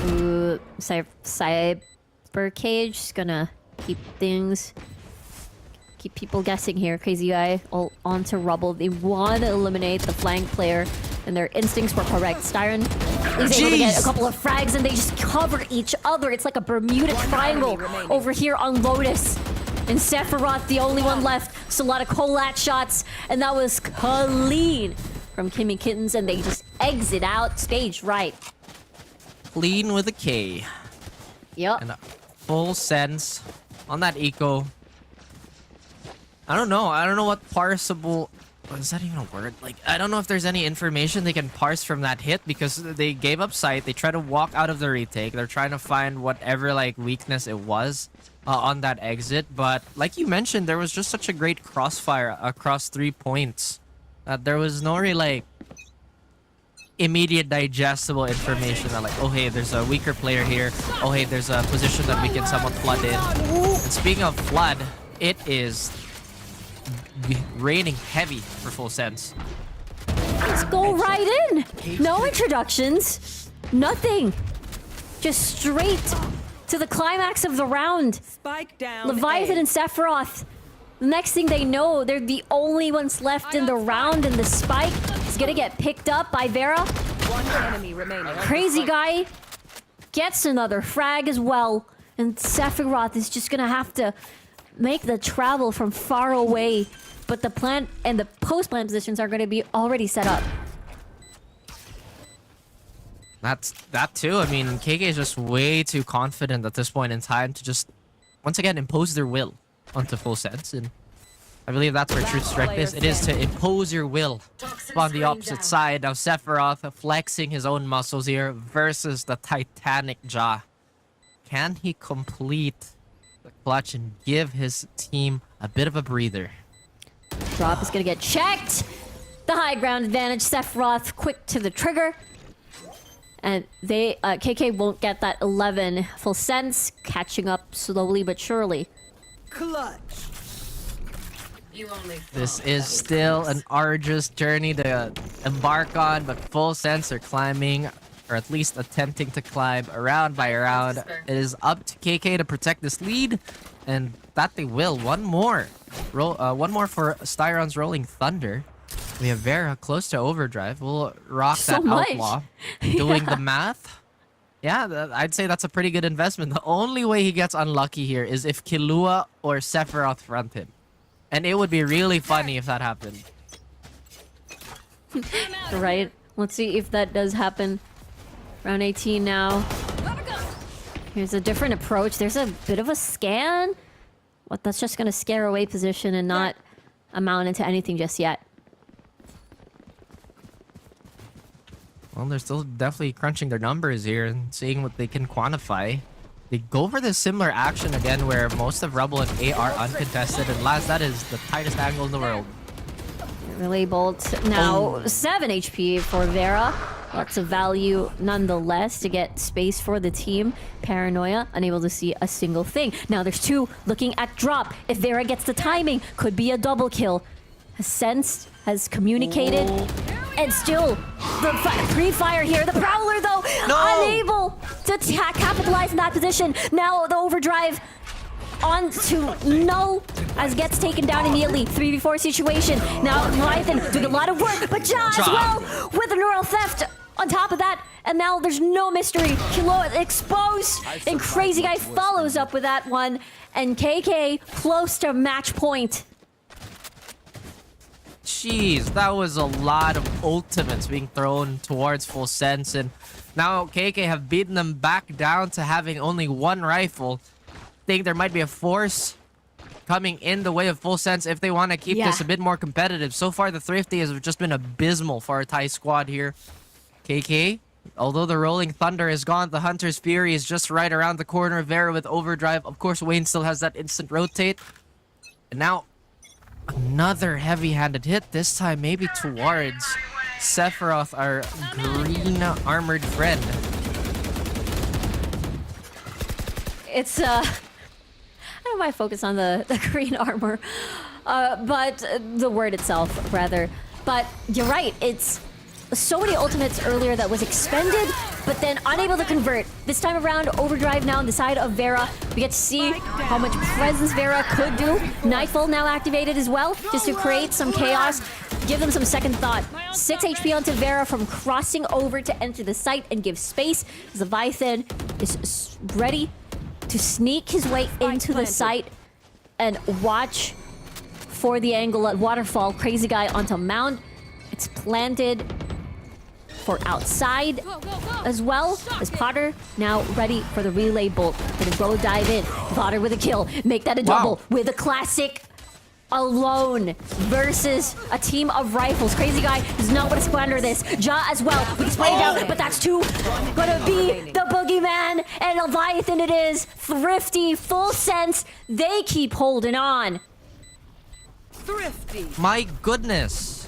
Ooh, Cyber Cage is gonna keep people guessing here. Crazy Guy all onto Rubble. They want to eliminate the flank player, and their instincts were correct. Styron is able to get a couple of frags, and they just cover each other. It's like a Bermuda Triangle over here on Lotus. And Sephiroth, the only one left. So a lot of collat shots, and that was clean from Kimmy Kittens, and they just exit out stage right. Clean with a K. Yep. And a Full Sense on that eco. I don't know what parsable. Is that even a word? Like, I don't know if there's any information they can parse from that hit because they gave up sight. They try to walk out of the retake. They're trying to find whatever like weakness it was on that exit. But like you mentioned, there was just such a great crossfire across 3 points that there was no really like immediate digestible information that like, oh hey, there's a weaker player here. Oh hey, there's a position that we can somewhat flood in. And speaking of flood, it is raining heavy for Full Sense. Let's go right in. No introductions. Nothing. Just straight to the climax of the round. Spike down. Leviathan and Sephiroth. The next thing they know, they're the only ones left in the round, and the spike is gonna get picked up by Vera. One enemy remaining. Crazy Guy gets another frag as well, and Sephiroth is just gonna have to make the travel from far away. But the plant and the post-plant positions are gonna be already set up. That's that too. I mean, KK is just way too confident at this point in time to just once again impose their will onto Full Sense, and I believe that's where Truth Strike is. It is to impose your will on the opposite side. Now Sephiroth flexing his own muscles here versus the Titanic Jaw. Can he complete the clutch and give his team a bit of a breather? Drop is gonna get checked. The high ground advantage. Sephiroth quick to the trigger. And they, KK won't get that 11 Full Sense, catching up slowly but surely. Clutch. This is still an arduous journey to embark on, but Full Sense are climbing, or at least attempting to climb round by round. It is up to KK to protect this lead, and that they will. One more for Styron's Rolling Thunder. We have Vera close to overdrive. We'll rock that outlaw. Doing the math. Yeah, I'd say that's a pretty good investment. The only way he gets unlucky here is if Killua or Sephiroth front him. And it would be really funny if that happened. Right? Let's see if that does happen. Round 18 now. Here's a different approach. There's a bit of a scan. What? That's just gonna scare away position and not amount into anything just yet. Well, they're still definitely crunching their numbers here and seeing what they can quantify. They go for this similar action again where most of Rebel and A are uncontested, and last, that is the tightest angle in the world. Relay Bolt now 7 HP for Vera. Lots of value nonetheless to get space for the team. Paranoia, unable to see a single thing. Now there's 2 looking at drop. If Vera gets the timing, could be a double kill. Has sensed, has communicated, and still the pre-fire here. The Prowler though, unable to capitalize in that position. Now the overdrive on to Null as gets taken down immediately. 3v4 situation. Now Leviathan doing a lot of work, but Ja as well with the neural theft on top of that. And now there's no mystery. Kilo exposed, and Crazy Guy follows up with that one. And KK close to match point. Jeez, that was a lot of ultimates being thrown towards Full Sense, and now KK have beaten them back down to having only 1 rifle. think there might be a force coming in the way of Full Sense if they want to keep this a bit more competitive. So far, the Thrifty has just been abysmal for our Thai squad here. KK, although the Rolling Thunder is gone, the Hunter's Fury is just right around the corner. Vera with Overdrive. Of course, Wayne still has that instant rotate. And now, another heavy-handed hit. This time, maybe towards Sephiroth, our green armored friend. It's I don't know why I focus on the green armor, but the word itself rather. But you're right, it's so many ultimates earlier that was expended, but then unable to convert. This time around, Overdrive now on the side of Vera. We get to see how much presence Vera could do. Nightfall now activated as well, just to create some chaos. Give them some second thought. 6 HP onto Vera from crossing over to enter the site and give space. Leviathan is ready to sneak his way into the site and watch for the angle at Waterfall. Crazy Guy onto Mound. It's planted for outside as well as Potter now ready for the relay bolt. Gonna go dive in. Potter with a kill. Make that a double with a classic alone versus a team of rifles. Crazy Guy does not want to squander this. Ja as well. We can spray down, but that's two. Gonna be the Boogeyman, and Leviathan it is. Thrifty, Full Sense. They keep holding on. Thrifty. My goodness.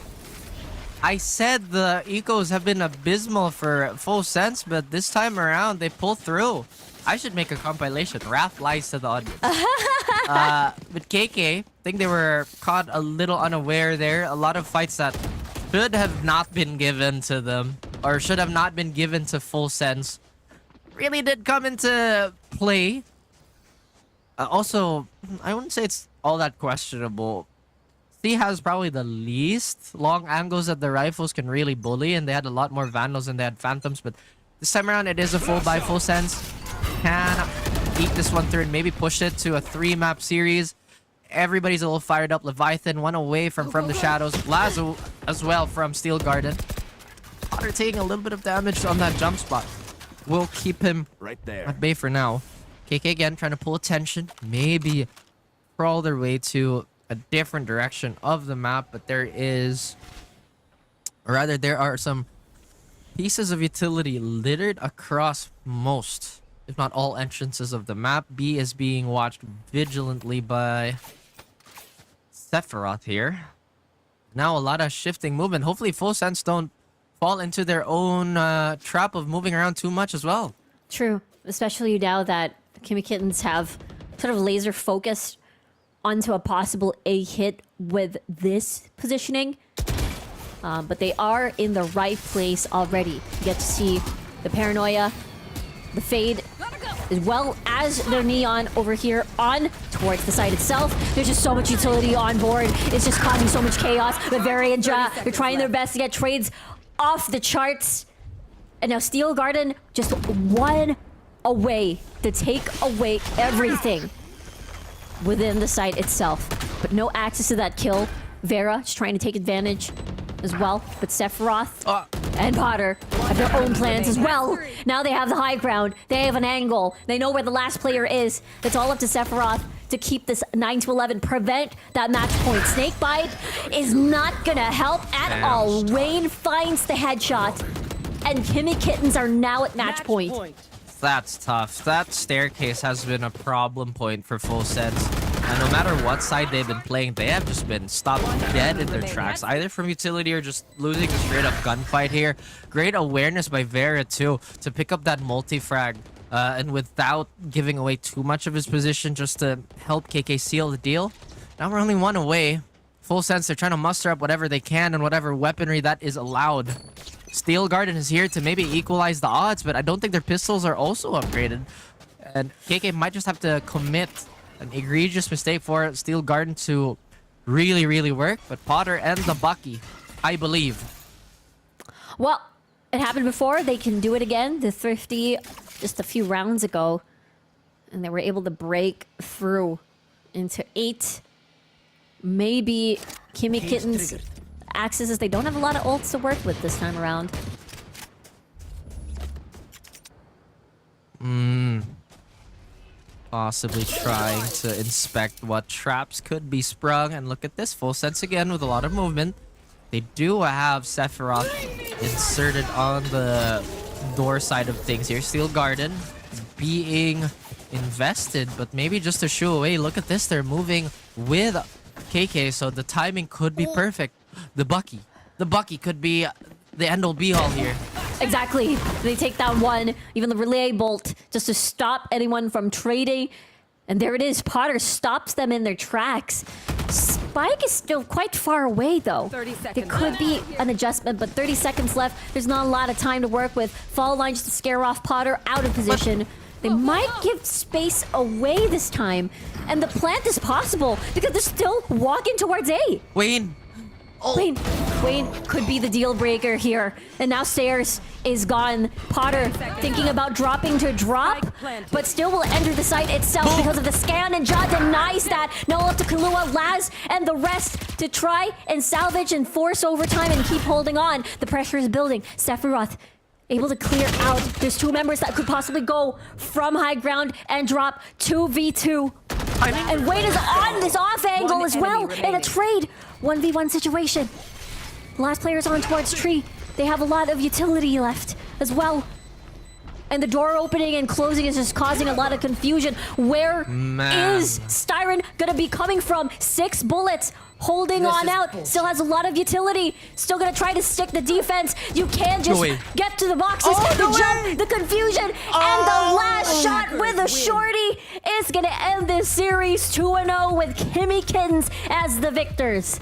I said the ecos have been abysmal for Full Sense, but this time around they pull through. I should make a compilation. Wrath lies to the audience. But KK, I think they were caught a little unaware there. A lot of fights that should have not been given to them, or should have not been given to Full Sense, really did come into play. Also, I wouldn't say it's all that questionable. C has probably the least long angles that the rifles can really bully, and they had a lot more Vandals than they had Phantoms, but this time around it is a full buy. Full Sense can beat this one through and maybe push it to a 3-map series. Everybody's a little fired up. Leviathan, one away from the shadows. Lazo as well from Steel Garden. Potter taking a little bit of damage on that jump spot. We'll keep him Right there. at bay for now. KK again trying to pull attention. Maybe crawl their way to a different direction of the map, but there are some pieces of utility littered across most, if not all, entrances of the map. B is being watched vigilantly by Sephiroth here. Now a lot of shifting movement. Hopefully Full Sense don't fall into their own trap of moving around too much as well. True, especially now that Kimmy Kittens have sort of laser focused onto a possible A hit with this positioning. But they are in the right place already. You get to see the Paranoia, the Fade, as well as their Neon over here on towards the site itself. There's just so much utility on board. It's just causing so much chaos. But Very and Ja, they're trying their best to get trades off the charts. And now Steel Garden just one away to take away everything within the site itself. But no access to that kill. Vera just trying to take advantage as well. But Sephiroth and Potter have their own plans as well. Now they have the high ground. They have an angle. They know where the last player is. It's all up to Sephiroth to keep this 9-11, prevent that match point. Snakebite is not gonna help at all. Wayne finds the headshot, and Kimmy Kittens are now at match point. That's tough. That staircase has been a problem point for Full Sense. And no matter what side they've been playing, they have just been stopped dead in their tracks, either from utility or just losing a straight up gunfight here. Great awareness by Vera too, to pick up that multi-frag. And without giving away too much of his position, just to help KK seal the deal. Now we're only one away. Full Sense, they're trying to muster up whatever they can and whatever weaponry that is allowed. Steel Garden is here to maybe equalize the odds, but I don't think their pistols are also upgraded. And KK might just have to commit an egregious mistake for Steel Garden to really, really work. But Potter and the Bucky, I believe. Well, it happened before. They can do it again. The Thrifty just a few rounds ago. And they were able to break through into 8. Maybe Kimmy Kittens accesses. They don't have a lot of ults to work with this time around. Possibly trying to inspect what traps could be sprung. And look at this, full sense again with a lot of movement. They do have Sephiroth inserted on the door side of things here. Steel Garden being invested, but maybe just to shoo away. Look at this, they're moving with KK, so the timing could be perfect. The Bucky could be the end-all be-all here. Exactly. They take down one, even the relay bolt, just to stop anyone from trading. And there it is. Potter stops them in their tracks. Spike is still quite far away, though. 30 seconds. There could be an adjustment, but 30 seconds left. There's not a lot of time to work with. Fall lines to scare off Potter out of position. They might give space away this time. And the plant is possible because they're still walking towards A. Wayne. Wayne could be the deal breaker here. And now Stairs is gone. Potter thinking about dropping to drop, but still will enter the site itself because of the scan, and Ja denies that. Now up to Kahlua, Laz, and the rest to try and salvage and force overtime and keep holding on. The pressure is building. Sephiroth able to clear out. There's 2 members that could possibly go from high ground and drop 2v2. And Wayne is on this off angle as well in a trade 1v1 situation. The last player's on towards tree. They have a lot of utility left as well. And the door opening and closing is just causing a lot of confusion. Where is Styron gonna be coming from? 6 bullets. Holding on out. Bullshit. Still has a lot of utility. Still gonna try to stick the defense. You can't just get to the boxes. The jump, the confusion, and the last shot with a shorty is gonna end this series 2-0 with Kimmy Kittens as the victors.